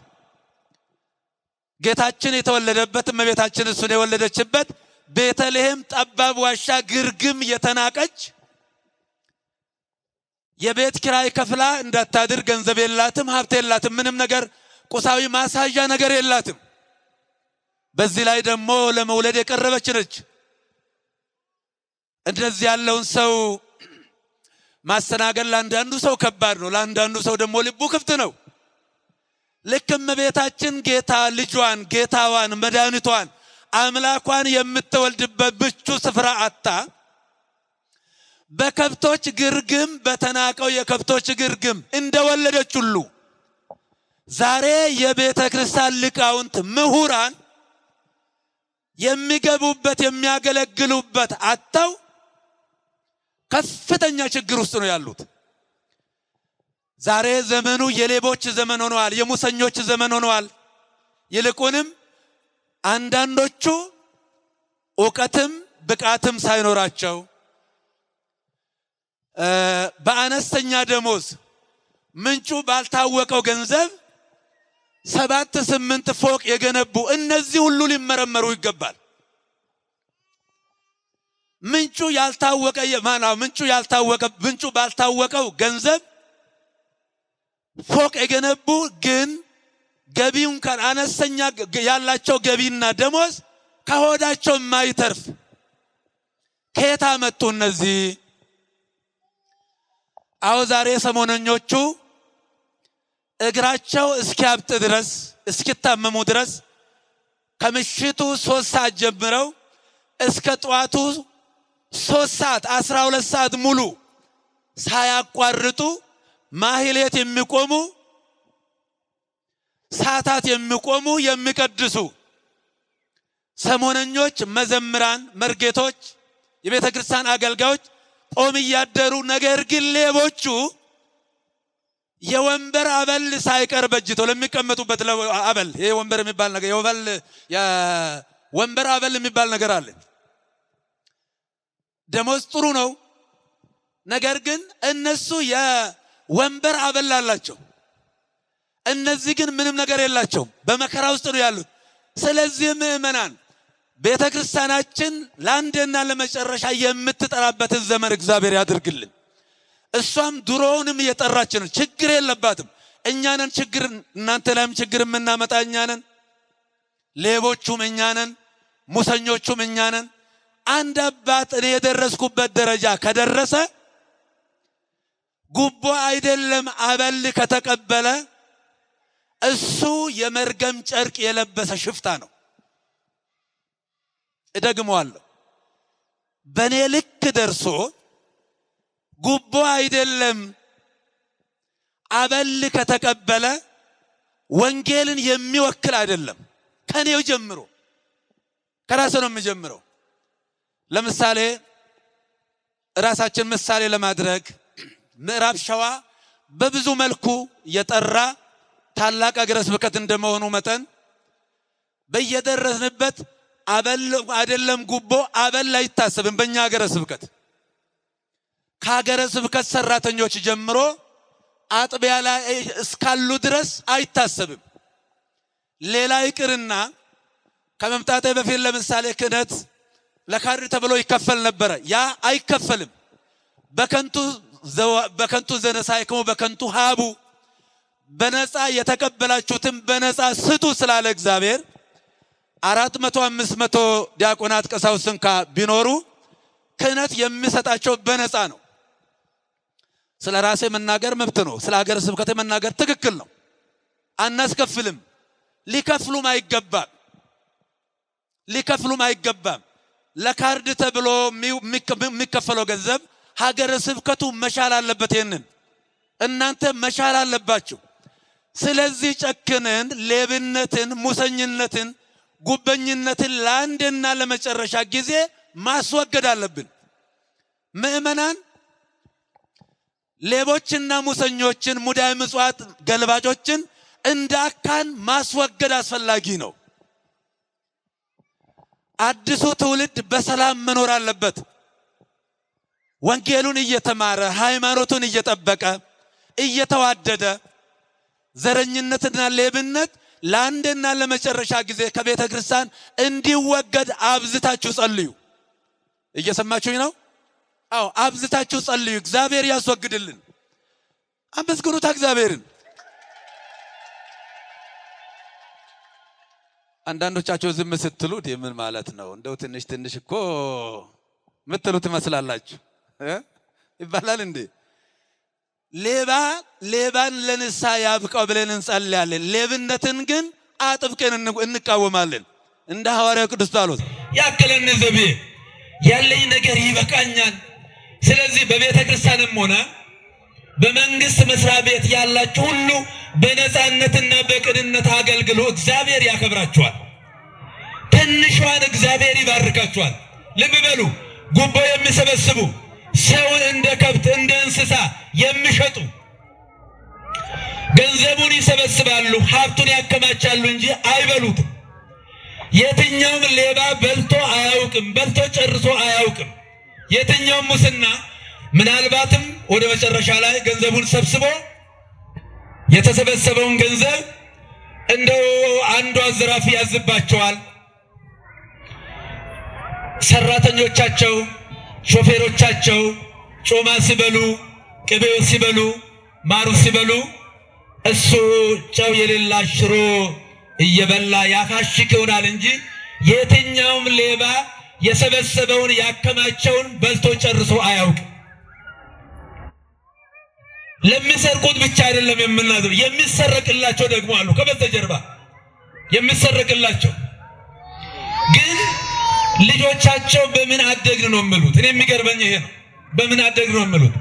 ጌታችን የተወለደበት እመቤታችን እሱን የወለደችበት ቤተልሔም ጠባብ ዋሻ ግርግም የተናቀች የቤት ኪራይ ከፍላ እንዳታድር ገንዘብ የላትም፣ ሀብት የላትም፣ ምንም ነገር ቁሳዊ ማሳዣ ነገር የላትም። በዚህ ላይ ደግሞ ለመውለድ የቀረበች ነች። እንደዚህ ያለውን ሰው ማስተናገድ ለአንዳንዱ ሰው ከባድ ነው፣ ለአንዳንዱ ሰው ደግሞ ልቡ ክፍት ነው። ልክ እመቤታችን ጌታ ልጇን ጌታዋን መድኃኒቷን አምላኳን የምትወልድበት ምቹ ስፍራ አጣ በከብቶች ግርግም በተናቀው የከብቶች ግርግም እንደወለደች ሁሉ ዛሬ የቤተ ክርስቲያን ሊቃውንት ምሁራን የሚገቡበት የሚያገለግሉበት አጥተው ከፍተኛ ችግር ውስጥ ነው ያሉት። ዛሬ ዘመኑ የሌቦች ዘመን ሆኗል፣ የሙሰኞች ዘመን ሆኗል። ይልቁንም አንዳንዶቹ ዕውቀትም ብቃትም ሳይኖራቸው በአነስተኛ ደሞዝ ምንጩ ባልታወቀው ገንዘብ 7-8 ፎቅ የገነቡ እነዚህ ሁሉ ሊመረመሩ ይገባል። ምንጩ ያልታወቀ ምንጩ ባልታወቀው ገንዘብ ፎቅ የገነቡ ግን ገቢውን ካን አነስተኛ ያላቸው ገቢና ደሞዝ ከሆዳቸው የማይተርፍ ከየት መጡ እነዚህ? አዎ ዛሬ ሰሞነኞቹ እግራቸው እስኪያብጥ ድረስ እስኪታመሙ ድረስ ከምሽቱ 3 ሰዓት ጀምረው እስከ ጠዋቱ 3 ሰዓት 12 ሰዓት ሙሉ ሳያቋርጡ ማህሌት የሚቆሙ ሰዓታት የሚቆሙ የሚቀድሱ ሰሞነኞች፣ መዘምራን፣ መርጌቶች፣ የቤተ ክርስቲያን አገልጋዮች ጾም እያደሩ ነገር ግን ሌቦቹ የወንበር አበል ሳይቀር በጅተው ለሚቀመጡበት አበል ይሄ ወንበር የሚባል ነገር የወንበር አበል የሚባል ነገር አለ። ደሞዝ ጥሩ ነው። ነገር ግን እነሱ የወንበር አበል አላቸው። እነዚህ ግን ምንም ነገር የላቸውም። በመከራ ውስጥ ነው ያሉት። ስለዚህ ምእመናን ቤተክርስቲያናችን ለአንድና ለመጨረሻ የምትጠራበትን ዘመን እግዚአብሔር ያድርግልን። እሷም ድሮውንም እየጠራች ነው። ችግር የለባትም። እኛ ነን ችግር፣ እናንተ ላይም ችግር የምናመጣ እኛ ነን። ሌቦቹም እኛ ነን፣ ሙሰኞቹም እኛ ነን። አንድ አባት እኔ የደረስኩበት ደረጃ ከደረሰ ጉቦ አይደለም አበል ከተቀበለ እሱ የመርገም ጨርቅ የለበሰ ሽፍታ ነው። እደግመዋለሁ። በኔ ልክ ደርሶ ጉቦ አይደለም አበል ከተቀበለ ወንጌልን የሚወክል አይደለም። ከኔው ጀምሮ ከራስ ነው የሚጀምረው። ለምሳሌ ራሳችን ምሳሌ ለማድረግ ምዕራብ ሸዋ በብዙ መልኩ የጠራ ታላቅ ሀገረ ስብከት እንደመሆኑ መጠን በየደረስንበት አበል አይደለም ጉቦ አበል አይታሰብም። በእኛ ሀገረ ስብከት ከሀገረ ስብከት ሰራተኞች ጀምሮ አጥቢያ ላይ እስካሉ ድረስ አይታሰብም። ሌላ ይቅርና ከመምጣቴ በፊት ለምሳሌ ክህነት ለካድሬ ተብሎ ይከፈል ነበረ። ያ አይከፈልም። በከንቱ ዘነሳይክሙ በከንቱ ሀቡ፣ በነፃ የተቀበላችሁትን በነፃ ስጡ ስላለ እግዚአብሔር 400 500 ዲያቆናት ቀሳውስት ቢኖሩ ክህነት የሚሰጣቸው በነፃ ነው። ስለ ራሴ መናገር መብት ነው። ስለ ሀገረ ስብከት መናገር ትክክል ነው። አናስከፍልም። ሊከፍሉም አይገባም። ለካርድ ተብሎ የሚከፈለው ገንዘብ ሀገረ ስብከቱ መሻል አለበት። ይሄንን እናንተ መሻል አለባችሁ። ስለዚህ ጨክነን ሌብነትን፣ ሙሰኝነትን፣ ጉበኝነትን ለአንድና ለመጨረሻ ጊዜ ማስወገድ አለብን። ምእመናን ሌቦችና ሙሰኞችን፣ ሙዳይ ምጽዋት ገልባጮችን እንዳካን ማስወገድ አስፈላጊ ነው። አዲሱ ትውልድ በሰላም መኖር አለበት። ወንጌሉን እየተማረ ሃይማኖቱን እየጠበቀ እየተዋደደ ዘረኝነትና ሌብነት ለአንድና ለመጨረሻ ጊዜ ከቤተ ክርስቲያን እንዲወገድ አብዝታችሁ ጸልዩ። እየሰማችሁኝ ነው? አዎ፣ አብዝታችሁ ጸልዩ። እግዚአብሔር ያስወግድልን። አመስግኑት እግዚአብሔርን። አንዳንዶቻችሁ ዝም ስትሉ ምን ማለት ነው? እንደው ትንሽ እኮ ምትሉ ትመስላላችሁ ይባላል እንዴ? ሌባን ለንስሐ ያብቃው ብለን እንጸልያለን። ሌብነትን ግን አጥብቀን እንቃወማለን። እንደ ሐዋርያው ቅዱስ ጳውሎስ ያከለን ዘቤ ያለኝ ነገር ይበቃኛል። ስለዚህ በቤተ ክርስቲያንም ሆነ በመንግስት መስሪያ ቤት ያላችሁ ሁሉ በነፃነትና በቅንነት አገልግሉ። እግዚአብሔር ያከብራችኋል። ትንሿን እግዚአብሔር ይባርካችኋል። ልብ በሉ። ጉቦ የሚሰበስቡ ሰውን እንደ ከብት እንደ እንስሳ የሚሸጡ ገንዘቡን ይሰበስባሉ፣ ሀብቱን ያከማቻሉ እንጂ አይበሉትም። የትኛውም ሌባ በልቶ አያውቅም፣ በልቶ ጨርሶ አያውቅም። የትኛውም ሙስና ምናልባትም ወደ መጨረሻ ላይ ገንዘቡን ሰብስቦ የተሰበሰበውን ገንዘብ እንደው አንዱ አዘራፊ ያዝባቸዋል። ሰራተኞቻቸው፣ ሾፌሮቻቸው ጮማ ሲበሉ፣ ቅቤው ሲበሉ፣ ማሩ ሲበሉ እሱ ጨው የሌላ ሽሮ እየበላ ያካሽክ ይሆናል እንጂ የትኛውም ሌባ የሰበሰበውን ያከማቸውን በልቶ ጨርሶ አያውቅም። ለሚሰርቁት ብቻ አይደለም የምናዘው፣ የሚሰረቅላቸው ደግሞ አሉ። ከበስተጀርባ የሚሰረቅላቸው ግን ልጆቻቸው በምን አደግን ነው የሚሉት። እኔ የሚገርመኝ ይሄ ነው። በምን አደግን ነው የሚሉት።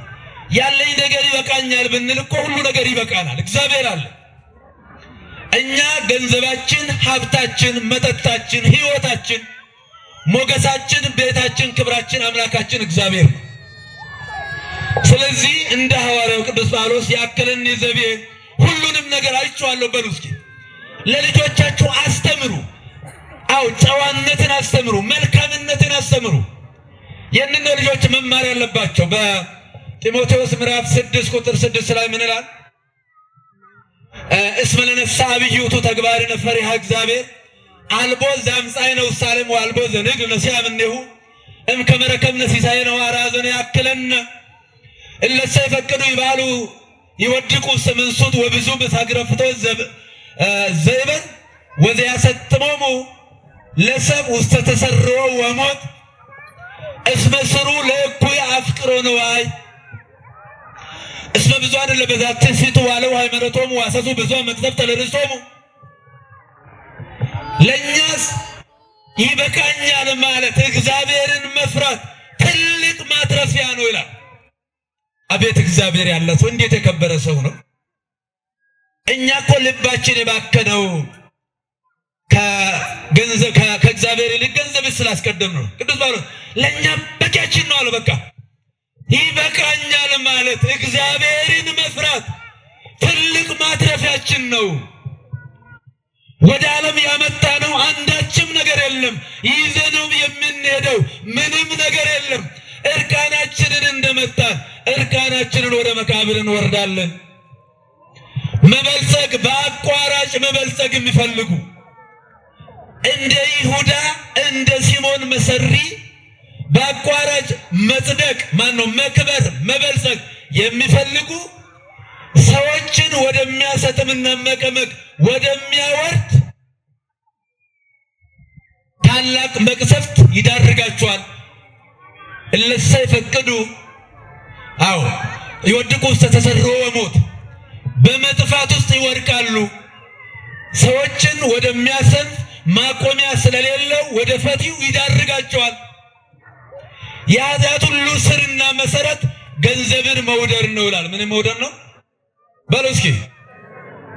ያለኝ ነገር ይበቃኛል ብንል እኮ ሁሉ ነገር ይበቃናል። እግዚአብሔር አለ። እኛ ገንዘባችን፣ ሀብታችን፣ መጠጣችን፣ ህይወታችን፣ ሞገሳችን፣ ቤታችን፣ ክብራችን፣ አምላካችን እግዚአብሔር ነው። ስለዚህ እንደ ሐዋርያው ቅዱስ ጳውሎስ ያከለኒ ዘቤ ሁሉንም ነገር አይቼዋለሁ በሉ እስኪ። ለልጆቻችሁ አስተምሩ። አው ጨዋነትን አስተምሩ፣ መልካምነትን አስተምሩ። የእነነ ልጆች መማር ያለባቸው በጢሞቴዎስ ምዕራፍ 6 ቁጥር 6 ላይ ምን ይላል? እስመ ለነፍሰ አብዩቱ ተግባርነ ፈሪሃ እግዚአብሔር አልቦ ዘአምጻእነ ውሳሌም ወአልቦ ዘንግል ነሲያም እኔሁ እምከመ ረከብነ ሲሳየነ ወአርአዘነ ያክለነ እለሰ ይፈቅዱ ይባሉ ይወድቁ ስምንሱት ወብዙ በሳግረፍቶ ዘይበን ወዘያሰጥሞሙ ለሰብ ውስተ ተሰርሮ ወሞት እስመ ስሩ ለእኩይ አፍቅሮ ነዋይ እስመ ብዙኃን ለበዛት ሲቱ ዋለው ሃይማኖቶሙ ዋሰሱ ብዙ መቅሰፍት ለርሶሙ። ለኛስ ይበቃኛል ማለት እግዚአብሔርን መፍራት ትልቅ ማትረፊያ ነው ይላል። አቤት እግዚአብሔር ያለ ሰው እንዴት የከበረ ሰው ነው! እኛ እኮ ልባችን የባከነው ከእግዚአብሔር ይልቅ ገንዘብ ስላስቀደም ነው። ቅዱስ ጳውሎስ ለኛ በቂያችን ነው አለ። በቃ ይበቃኛል ማለት እግዚአብሔርን መፍራት ትልቅ ማትረፊያችን ነው። ወደ ዓለም ያመጣነው አንዳችም ነገር የለም። ይዘነው የምንሄደው ምንም ነገር የለም። እርቃናችንን እንደመጣን እርቃናችንን ወደ መቃብር እንወርዳለን። መበልጸግ በአቋራጭ መበልጸግ የሚፈልጉ እንደ ይሁዳ እንደ ሲሞን መሰሪ በአቋራጭ መጽደቅ መክበር መበልጸግ የሚፈልጉ ሰዎችን ወደሚያሰጥምና መቀመቅ ወደሚያወርድ ታላቅ መቅሰፍት ይዳርጋቸዋል። እለሰ ይፈቅዱ ይወድቁ ውስጥ ተሰርሮ ወሞት በመጥፋት ውስጥ ይወድቃሉ። ሰዎችን ወደሚያሰንፍ ማቆሚያ ስለሌለው ወደ ፈቲው ይዳርጋቸዋል። የኃጢአት ሁሉ ስርና መሰረት ገንዘብን መውደድ ነው ይላል። ምን መውደድ ነው በሉ እስኪ።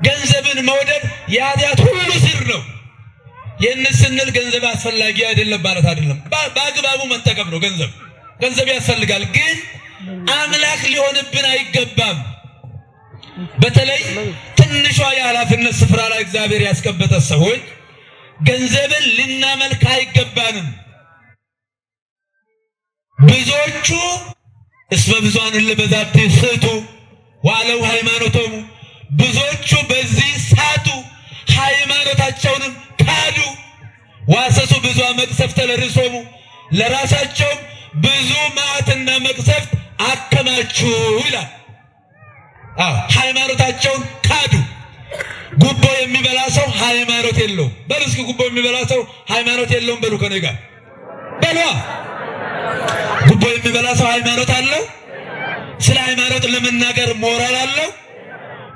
ገንዘብን መውደድ የኃጢአት ሁሉ ስር ነው። ይህን ስንል ገንዘብ አስፈላጊ አይደለም ማለት አይደለም። በአግባቡ መጠቀም ነው። ገንዘብ ያስፈልጋል፣ ግን አምላክ ሊሆንብን አይገባም። በተለይ ትንሿ የኃላፊነት ስፍራ ላይ እግዚአብሔር ያስቀመጠ ሰዎች ገንዘብን ልናመልክ አይገባንም። ብዙዎቹ እስመ ብዙኃን ለበዛት ስቱ ዋለው ሃይማኖቶሙ ብዙዎቹ በዚህ ሳቱ ሃይማኖታቸውንም ካዱ። ዋሰሱ ብዙ መቅሰፍት ለርሶሙ ለራሳቸው ብዙ መዓትና መቅሰፍት አከማቹ ይላል። ሃይማኖታቸውን ካዱ። ጉቦ የሚበላ ሰው ሃይማኖት የለውም። በሉ እስኪ ጉቦ የሚበላ ሰው ሃይማኖት የለውም በሉ ከኔ ጋር በሉ። ጉቦ የሚበላ ሰው ሃይማኖት አለው? ስለ ሃይማኖት ለመናገር ሞራል አለው?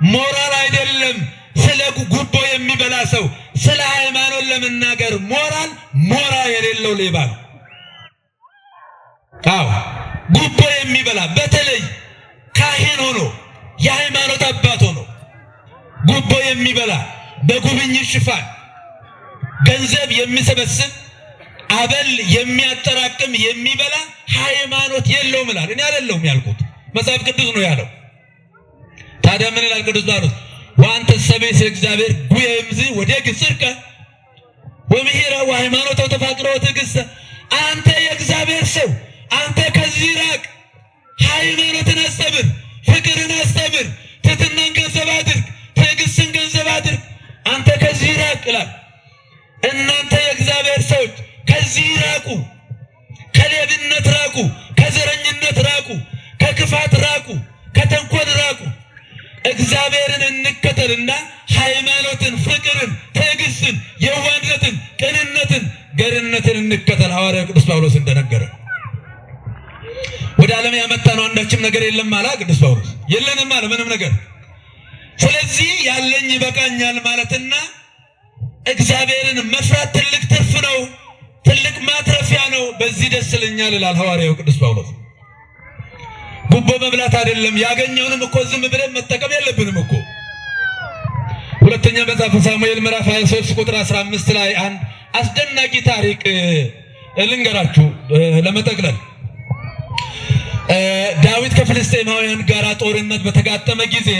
ሞራል አይደለም። ስለ ጉቦ የሚበላ ሰው ስለ ሃይማኖት ለመናገር ሞራል የሌለው ሌባ ነው። ጉቦ የሚበላ በተለይ ካህን ሆኖ የሃይማኖት አባት ሆኖ ጉቦ የሚበላ በጉብኝት ሽፋን ገንዘብ የሚሰበስብ አበል የሚያጠራቅም የሚበላ ሃይማኖት የለውም ይላል። እኔ አይደለሁም ያልኩት፣ መጽሐፍ ቅዱስ ነው ያለው። ታዲያ ምን ይላል ቅዱስ ጳውሎስ? ወአንተ ሰቤስ እግዚአብሔር ጉየምዝ ወደግ ጽድቀ ወምሕረ ወሃይማኖተ ተፋቅሮ ትዕግስተ። አንተ የእግዚአብሔር ሰው አንተ ከዚህ ራቅ፣ ሃይማኖትን አስተምር፣ ፍቅርን አስተምር፣ ትሕትናን ገንዘብ አድርግ፣ ትዕግስትን ገንዘብ አድርግ። አንተ ከዚህ ራቅ ይላል። እናንተ የእግዚአብሔር ሰዎች ከዚህ ራቁ፣ ከሌብነት ራቁ፣ ከዘረኝነት ራቁ፣ ከክፋት ራቁ፣ ከተንኮል ራቁ። እግዚአብሔርን እንከተልና ሃይማኖትን፣ ፍቅርን፣ ትዕግስትን፣ የዋህነትን፣ ቅንነትን፣ ገርነትን እንከተል። ሐዋርያው ቅዱስ ጳውሎስ እንደነገረ ወደ ዓለም ያመጣነው አንዳችም ነገር የለም አለ ቅዱስ ጳውሎስ። የለንም አለ ምንም ነገር። ስለዚህ ያለኝ ይበቃኛል ማለትና እግዚአብሔርን መፍራት ትልቅ ትርፍ ነው። ትልቅ ማትረፊያ ነው። በዚህ ደስ ይለኛል ይላል ሐዋርያው ቅዱስ ጳውሎስ። ጉቦ መብላት አይደለም። ያገኘውንም እኮ ዝም ብለን መጠቀም የለብንም እኮ። ሁለተኛ መጽሐፈ ሳሙኤል ምዕራፍ 23 ቁጥር 15 ላይ አንድ አስደናቂ ታሪክ ልንገራችሁ ለመጠቅለል። ዳዊት ከፍልስጤማውያን ጋር ጦርነት በተጋጠመ ጊዜ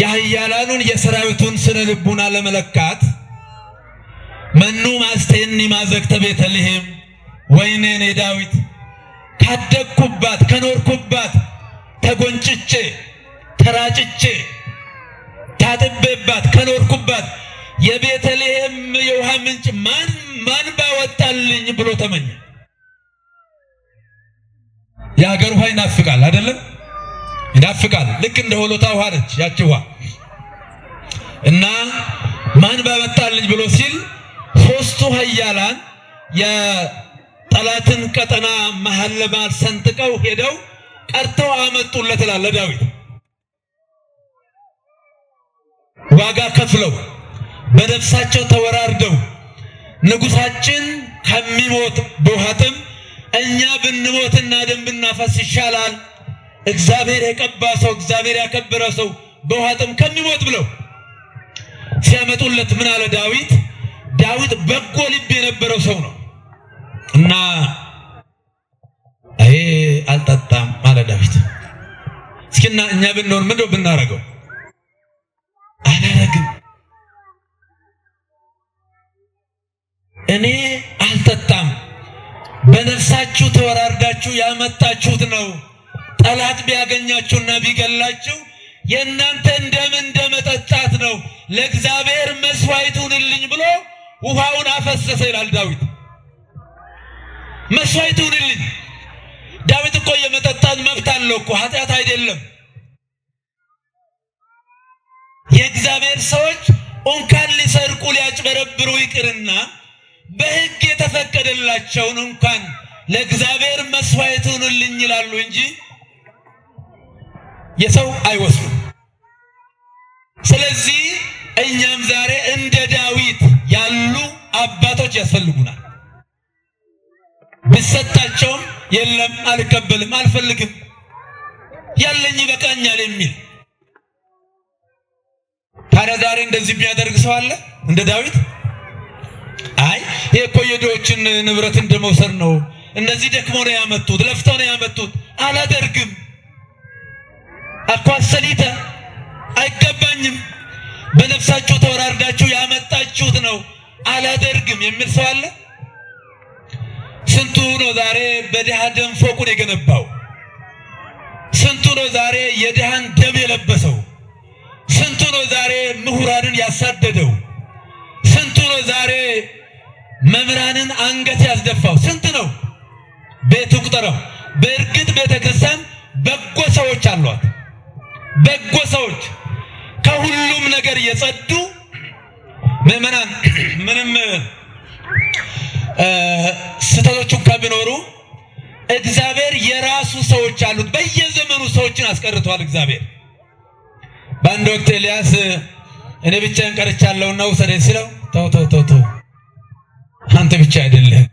የኃያላኑን የሰራዊቱን ስነ ልቡና ለመለካት መኑ ማስተኒ ማዘግተ ቤተልሔም ወይኔን ዳዊት ካደግኩባት ከኖርኩባት ተጎንጭቼ ተራጭቼ ታጥቤባት ከኖርኩባት የቤተልሔም የውሃ ምንጭ ማን ባወጣልኝ ብሎ ተመኘ። የሀገር ውሃ ይናፍቃል አይደለም? ይናፍቃል። ልክ እንደ ሆሎታ ውሃ ነች ያቺ ውሃ እና ማን ባወጣልኝ ብሎ ሲል ሶስቱ ኃያላን የጠላትን ቀጠና መሃል ለመሃል ሰንጥቀው ሄደው ቀርተው አመጡለት ይላል ዳዊት። ዋጋ ከፍለው በነፍሳቸው ተወራርደው ንጉሳችን ከሚሞት በውሃጥም እኛ ብንሞትና ደም ብናፈስ ይሻላል፣ እግዚአብሔር የቀባ ሰው እግዚአብሔር ያከበረ ሰው በውሃጥም ከሚሞት ብለው ሲያመጡለት ምን አለ ዳዊት? ዳዊት በጎ ልብ የነበረው ሰው ነው እና አልጠጣም አለ ዳዊት። እስኪና እኛ ብንሆን ምንድነው ብናረገው? አላረግም። እኔ አልጠጣም። በነፍሳችሁ ተወራርዳችሁ ያመጣችሁት ነው። ጠላት ቢያገኛችሁና ቢገላችሁ የእናንተ እንደመጠጣት ነው። ለእግዚአብሔር መስዋዕት ሁንልኝ ብሎ ውሃውን አፈሰሰ ይላል ዳዊት። መስዋዕት ሁንልኝ። ዳዊት እኮ የመጠጣት መብት አለው እኮ፣ ኃጢአት አይደለም። የእግዚአብሔር ሰዎች እንኳን ሊሰርቁ ሊያጭበረብሩ ይቅርና በሕግ የተፈቀደላቸውን እንኳን ለእግዚአብሔር መስዋዕት ሁኑልኝ ይላሉ እንጂ የሰው አይወስዱም። ስለዚህ እኛም ዛሬ እንደ ዳዊት ያሉ አባቶች ያስፈልጉናል። ቢሰጣቸውም የለም አልቀበልም፣ አልፈልግም፣ ያለኝ ይበቃኛል የሚል። ታዲያ ዛሬ እንደዚህ የሚያደርግ ሰው አለ እንደ ዳዊት? አይ ይሄ እኮ የድሆችን ንብረት እንደመውሰድ ነው፣ እነዚህ ደክሞ ነው ያመጡት፣ ለፍተው ነው ያመጡት፣ አላደርግም፣ አኳሰሊተ አይገባኝም፣ በነፍሳችሁ ተወራርዳችሁ ያመጣችሁት ነው፣ አላደርግም የሚል ሰው አለ? ስንቱ ነው ዛሬ በድሃ ደም ፎቁን የገነባው? ስንቱ ነው ዛሬ የድሃን ደም የለበሰው? ስንቱ ነው ዛሬ ምሁራንን ያሳደደው? ስንቱ ነው ዛሬ መምህራንን አንገት ያስደፋው? ስንት ነው? ቤቱ ቁጠረው። በእርግጥ ቤተክርስቲያን በጎ ሰዎች አሏት። በጎ ሰዎች ከሁሉም ነገር የጸዱ ምዕመናን፣ ምንም ስህተቶቹ ከቢኖሩ እግዚአብሔር የራሱ ሰዎች አሉት። በየዘመኑ ሰዎችን አስቀርቷል እግዚአብሔር። በአንድ ወቅት ኤልያስ እኔ ብቻዬን ቀርቻለሁና ውሰደኝ ሲለው ተው አንተ ብቻ አይደለም፣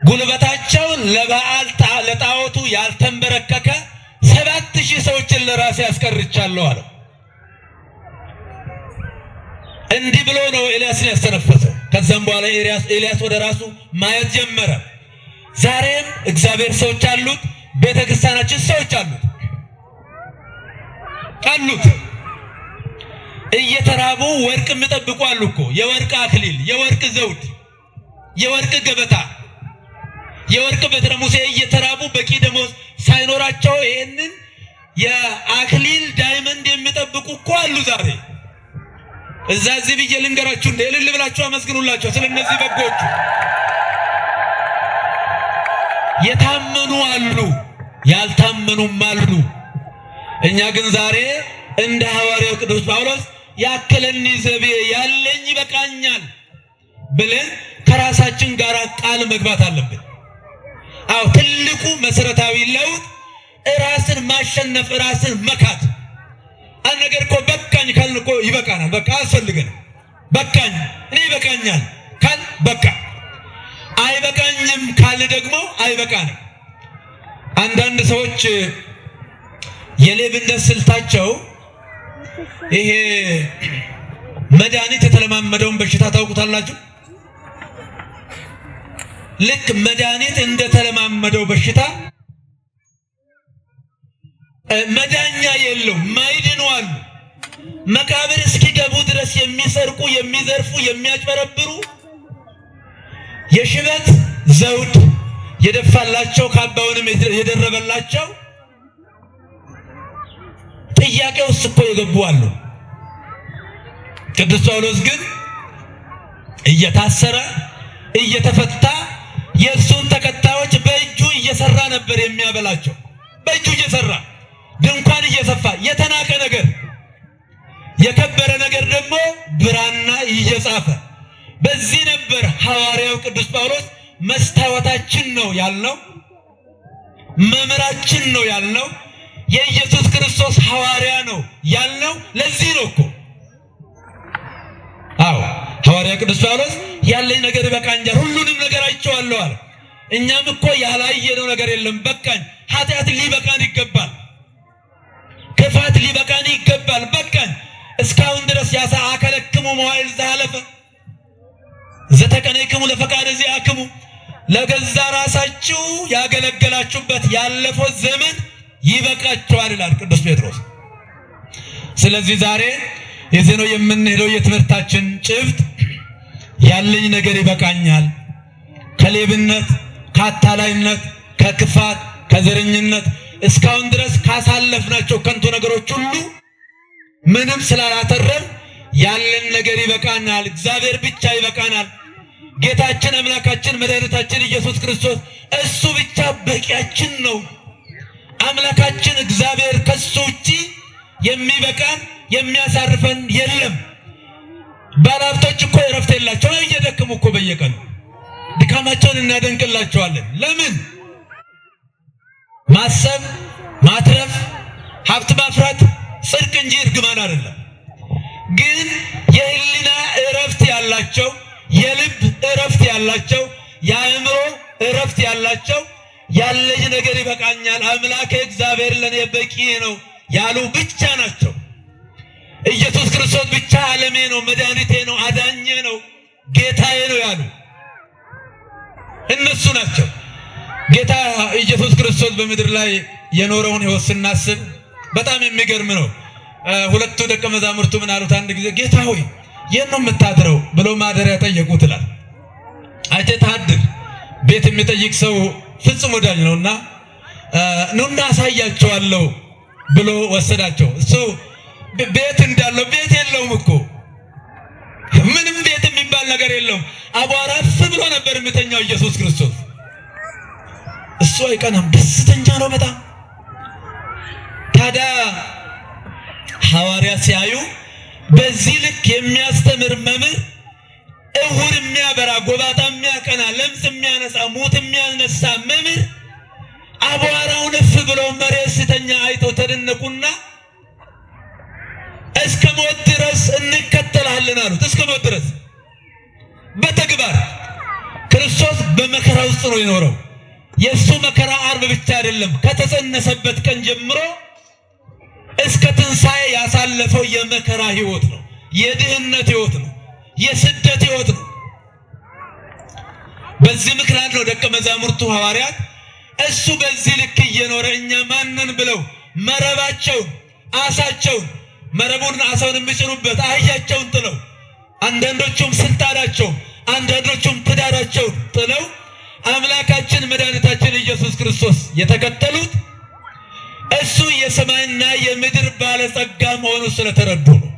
ጉልበታቸውን ለበዓል ለጣዖቱ ያልተንበረከከ 7000 ሰዎችን ለራሴ አስቀርቻለሁ አለው። እንዲህ ብሎ ነው ኤልያስን ያስተነፈሰው። ከዛም በኋላ ኤልያስ ወደ ራሱ ማየት ጀመረ። ዛሬም እግዚአብሔር ሰዎች አሉት፣ ቤተክርስቲያናችን ሰዎች አሉት። እየተራቡ ወርቅ የሚጠብቁ አሉ እኮ። የወርቅ አክሊል፣ የወርቅ ዘውድ፣ የወርቅ ገበታ፣ የወርቅ በትረ ሙሴ እየተራቡ በቂ ደሞዝ ሳይኖራቸው ይሄንን የአክሊል ዳይመንድ የሚጠብቁ እኮ አሉ ዛሬ። እዚህ ብዬ ልንገራችሁ፣ እንደ እልል ብላችሁ አመስግኑላቸው ስለነዚህ በጎቹ። የታመኑ አሉ፣ ያልታመኑም አሉ። እኛ ግን ዛሬ እንደ ሐዋርያው ቅዱስ ጳውሎስ ያከለኒ ዘቤ ያለኝ ይበቃኛል ብለን ከራሳችን ጋር ቃል መግባት አለብን። አው ትልቁ መሰረታዊ ለውጥ ራስን ማሸነፍ፣ ራስን መካት። አንድ ነገር እኮ በቃኝ ካልን እኮ ይበቃናል። በቃ አስፈልገን በቃኝ እኔ ይበቃኛል ካል በቃ አይበቃኝም ካለ ደግሞ አይበቃንም። አንዳንድ ሰዎች የሌብነት ስልታቸው ይሄ መድኃኒት የተለማመደውን በሽታ ታውቁታላችሁ? ልክ መድኃኒት እንደተለማመደው በሽታ መዳኛ የለው ማይድኑ አሉ። መቃብር እስኪገቡ ድረስ የሚሰርቁ፣ የሚዘርፉ፣ የሚያጭበረብሩ የሽበት ዘውድ የደፋላቸው ካባውንም የደረበላቸው ጥያቄ ውስጥ እኮ የገቡ አሉ። ቅዱስ ጳውሎስ ግን እየታሰረ እየተፈታ የእሱን ተከታዮች በእጁ እየሰራ ነበር የሚያበላቸው። በእጁ እየሰራ ድንኳን እየሰፋ የተናቀ ነገር የከበረ ነገር ደግሞ ብራና እየጻፈ በዚህ ነበር ሐዋርያው ቅዱስ ጳውሎስ መስታወታችን ነው ያልነው፣ መምህራችን ነው ያልነው፣ የኢየሱስ ክርስቶስ ሐዋርያ ነው ያልነው። ለዚህ ነው እኮ አዎ ሐዋርያ ቅዱስ ጳውሎስ ያለኝ ነገር ይበቃኛል፣ ሁሉንም ነገር አይቼዋለሁ አለ። እኛም እኮ ያላየነው ነገር የለም፣ በቃኝ። ኃጢአት ሊበቃን ይገባል፣ ክፋት ሊበቃን ይገባል፣ በቃኝ። እስካሁን ድረስ ያሳ አከለክሙ መዋዕል ዘሐለፈ ዘተቀነይክሙ ለፈቃደ ዚአክሙ፣ ለገዛ ራሳችሁ ያገለገላችሁበት ያለፈው ዘመን ይበቃችኋል ይላል ቅዱስ ጴጥሮስ። ስለዚህ ዛሬ የዚህ ነው የምንሄደው የትምህርታችን ጭብጥ። ያለኝ ነገር ይበቃኛል፣ ከሌብነት፣ ከአታላይነት፣ ከክፋት፣ ከዘረኝነት እስካሁን ድረስ ካሳለፍናቸው ከንቱ ነገሮች ሁሉ ምንም ስላላተረፍ ያለን ነገር ይበቃናል። እግዚአብሔር ብቻ ይበቃናል። ጌታችን አምላካችን መድኃኒታችን ኢየሱስ ክርስቶስ እሱ ብቻ በቂያችን ነው። አምላካችን እግዚአብሔር ከሱ ውጪ የሚበቃን የሚያሳርፈን የለም። ባለሀብቶች እኮ እረፍት የላቸውም፣ እየደከሙ እኮ በየቀኑ ድካማቸውን እናደንቅላቸዋለን። ለምን? ማሰብ፣ ማትረፍ፣ ሀብት ማፍራት ጽድቅ እንጂ እርግማን አይደለም። ግን የህሊና እረፍት ያላቸው፣ የልብ እረፍት ያላቸው፣ የአእምሮ እረፍት ያላቸው ያለኝ ነገር ይበቃኛል፣ አምላኬ እግዚአብሔር ለኔ በቂ ነው ያሉ ብቻ ናቸው። ኢየሱስ ክርስቶስ ብቻ ዓለሜ ነው፣ መድኃኒቴ ነው፣ አዳኜ ነው፣ ጌታዬ ነው ያሉ እነሱ ናቸው። ጌታ ኢየሱስ ክርስቶስ በምድር ላይ የኖረውን ሕይወት ስናስብ በጣም የሚገርም ነው። ሁለቱ ደቀ መዛሙርቱ ምን አሉት? አንድ ጊዜ ጌታ ሆይ የት ነው የምታድረው ብሎ ማደሪያ ጠየቁት ይላል። አይተህ ታድር ቤት የሚጠይቅ ሰው ፍጹም ወዳጅ ነውና ኑና አሳያቸዋለሁ ብሎ ወሰዳቸው። እሱ ቤት እንዳለው ቤት የለውም እኮ ምንም ቤት የሚባል ነገር የለውም። አቧራ ብሎ ነበር የሚተኛው ኢየሱስ ክርስቶስ። እሱ አይቀናም፣ ደስተኛ ነው በጣም። ታዲያ ሐዋርያ ሲያዩ በዚህ ልክ የሚያስተምር መምህር፣ እውር የሚያበራ፣ ጎባጣ የሚያቀና፣ ለምጽ የሚያነሳ፣ ሙት የሚያነሳ መምህር አቧራውን እፍ ብሎ መሬት ሲተኛ አይተው ተደነቁና እስከ ሞት ድረስ እንከተልሃለን አሉት። እስከ ሞት ድረስ በተግባር ክርስቶስ በመከራ ውስጥ ነው የኖረው። የእሱ መከራ ዓርብ ብቻ አይደለም፣ ከተጸነሰበት ቀን ጀምሮ እስከ ትንሣኤ ያሳለፈው የመከራ ሕይወት ነው፣ የድህነት ሕይወት ነው፣ የስደት ሕይወት ነው። በዚህ ምክንያት ነው ደቀ መዛሙርቱ ሐዋርያት እሱ በዚህ ልክ እየኖረ እኛ ማንን ብለው መረባቸውን፣ አሳቸውን፣ መረቡን አሳውን የሚጭኑበት አህያቸውን ጥለው፣ አንዳንዶቹም ስልጣናቸውን፣ አንዳንዶቹም ትዳራቸውን ጥለው አምላካችን መድኃኒታችን ኢየሱስ ክርስቶስ የተከተሉት እሱ የሰማይና የምድር ባለጸጋ መሆኑ ስለተረዱ ነው።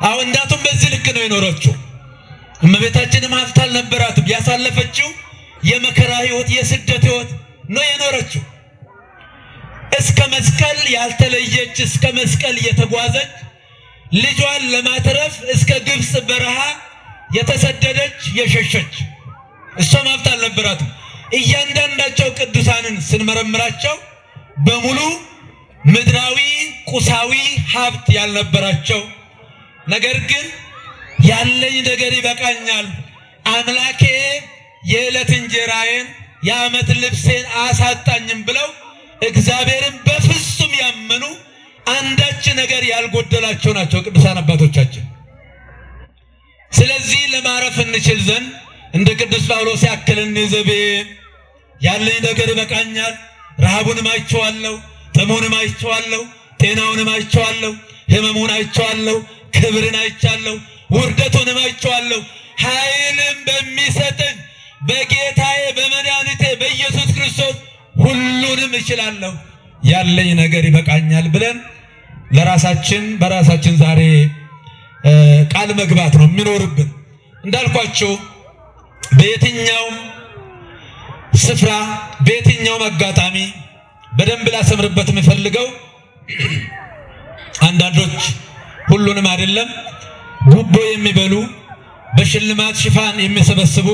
አሁን እናቱም በዚህ ልክ ነው የኖረችው። እመቤታችንም ሀብት አልነበራትም። ያሳለፈችው የመከራ ሕይወት፣ የስደት ሕይወት ነው የኖረችው። እስከ መስቀል ያልተለየች፣ እስከ መስቀል የተጓዘች፣ ልጇን ለማትረፍ እስከ ግብፅ በረሃ የተሰደደች የሸሸች፣ እሷም ሀብት አልነበራትም። እያንዳንዳቸው ቅዱሳንን ስንመረምራቸው በሙሉ ምድራዊ ቁሳዊ ሀብት ያልነበራቸው፣ ነገር ግን ያለኝ ነገር ይበቃኛል፣ አምላኬ የዕለት እንጀራዬን የዓመት ልብሴን አሳጣኝም ብለው እግዚአብሔርን በፍጹም ያመኑ አንዳች ነገር ያልጎደላቸው ናቸው ቅዱሳን አባቶቻችን። ስለዚህ ለማረፍ እንችል ዘንድ እንደ ቅዱስ ጳውሎስ ያክል እንዘቤ ያለኝ ነገር ይበቃኛል፣ ረሃቡንም አይቼዋለሁ፣ ጥሙንም አይቼዋለሁ፣ ጤናውንም አይቼዋለሁ፣ ሕመሙን አይቼዋለሁ፣ ክብርን አይቻለሁ፣ ውርደቱንም አይቼዋለሁ፣ ኃይልም በሚሰጠኝ በጌታዬ በመድኃኒቴ በኢየሱስ ክርስቶስ ሁሉንም እችላለሁ፣ ያለኝ ነገር ይበቃኛል ብለን ለራሳችን በራሳችን ዛሬ ቃል መግባት ነው የሚኖርብን። እንዳልኳችሁ በየትኛውም ስፍራ በየትኛውም አጋጣሚ በደንብ ላሰምርበት የምፈልገው አንዳንዶች ሁሉንም አይደለም ጉቦ የሚበሉ በሽልማት ሽፋን የሚሰበስቡ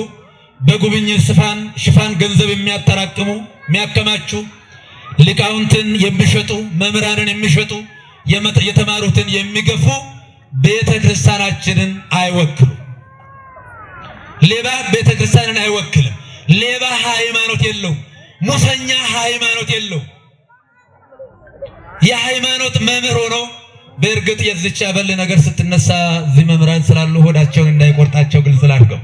በጉብኝት ሽፋን ገንዘብ የሚያጠራቅሙ የሚያከማቹ ሊቃውንትን የሚሸጡ መምህራንን የሚሸጡ የተማሩትን የሚገፉ ቤተ ክርስቲያናችንን አይወክሉ። ሌባ ቤተ ክርስቲያንን አይወክልም። ሌባ ሃይማኖት የለው፣ ሙሰኛ ሃይማኖት የለው። የሃይማኖት መምህር ሆኖ በእርግጥ የዚች አበል ነገር ስትነሳ እዚህ መምህራን ስላሉ ሆዳቸውን እንዳይቆርጣቸው ግልጽ ላድርገው።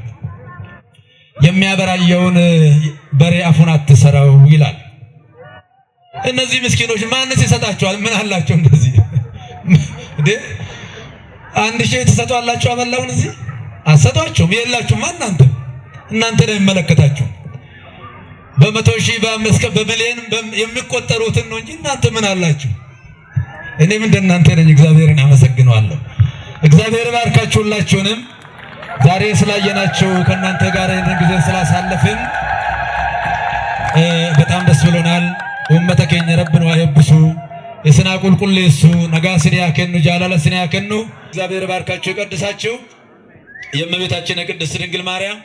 የሚያበራየውን በሬ አፉን አትሰራው ይላል። እነዚህ ምስኪኖች ማንስ ይሰጣቸዋል? ምን አላቸው? እንደዚህ እንዴ አንድ ሺህ ትሰጧላችሁ አበላውን እዚህ አሰጧቸውም። የላችሁም እናንተ ነው የሚመለከታችሁ። በመቶ ሺህ በሚሊዮን የሚቆጠሩትን ነው እንጂ እናንተ ምን አላችሁ? እኔም እንደናንተ ነኝ። እግዚአብሔርን አመሰግነዋለሁ። እግዚአብሔር ባርካችሁ ሁላችሁንም። ዛሬ ስላየናችሁ ከእናንተ ጋር ይህን ጊዜ ስላሳለፍን በጣም ደስ ብሎናል። ኡመተ ኬኛ ረብን ዋየብሱ የስና ቁልቁሌሱ ነጋስን ያከኑ ጃላለስን ያከኑ። እግዚአብሔር ባርካችሁ ይቀድሳችሁ። የእመቤታችን የቅድስት ድንግል ማርያም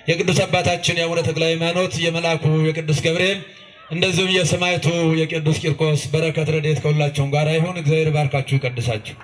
የቅዱስ አባታችን የአቡነ ተክለ ሃይማኖት የመልአኩ የቅዱስ ገብርኤል እንደዚሁም የሰማዕቱ የቅዱስ ቂርቆስ በረከት ረድኤት ከሁላችሁም ጋር ይሁን። እግዚአብሔር ባርካችሁ ይቀድሳችሁ።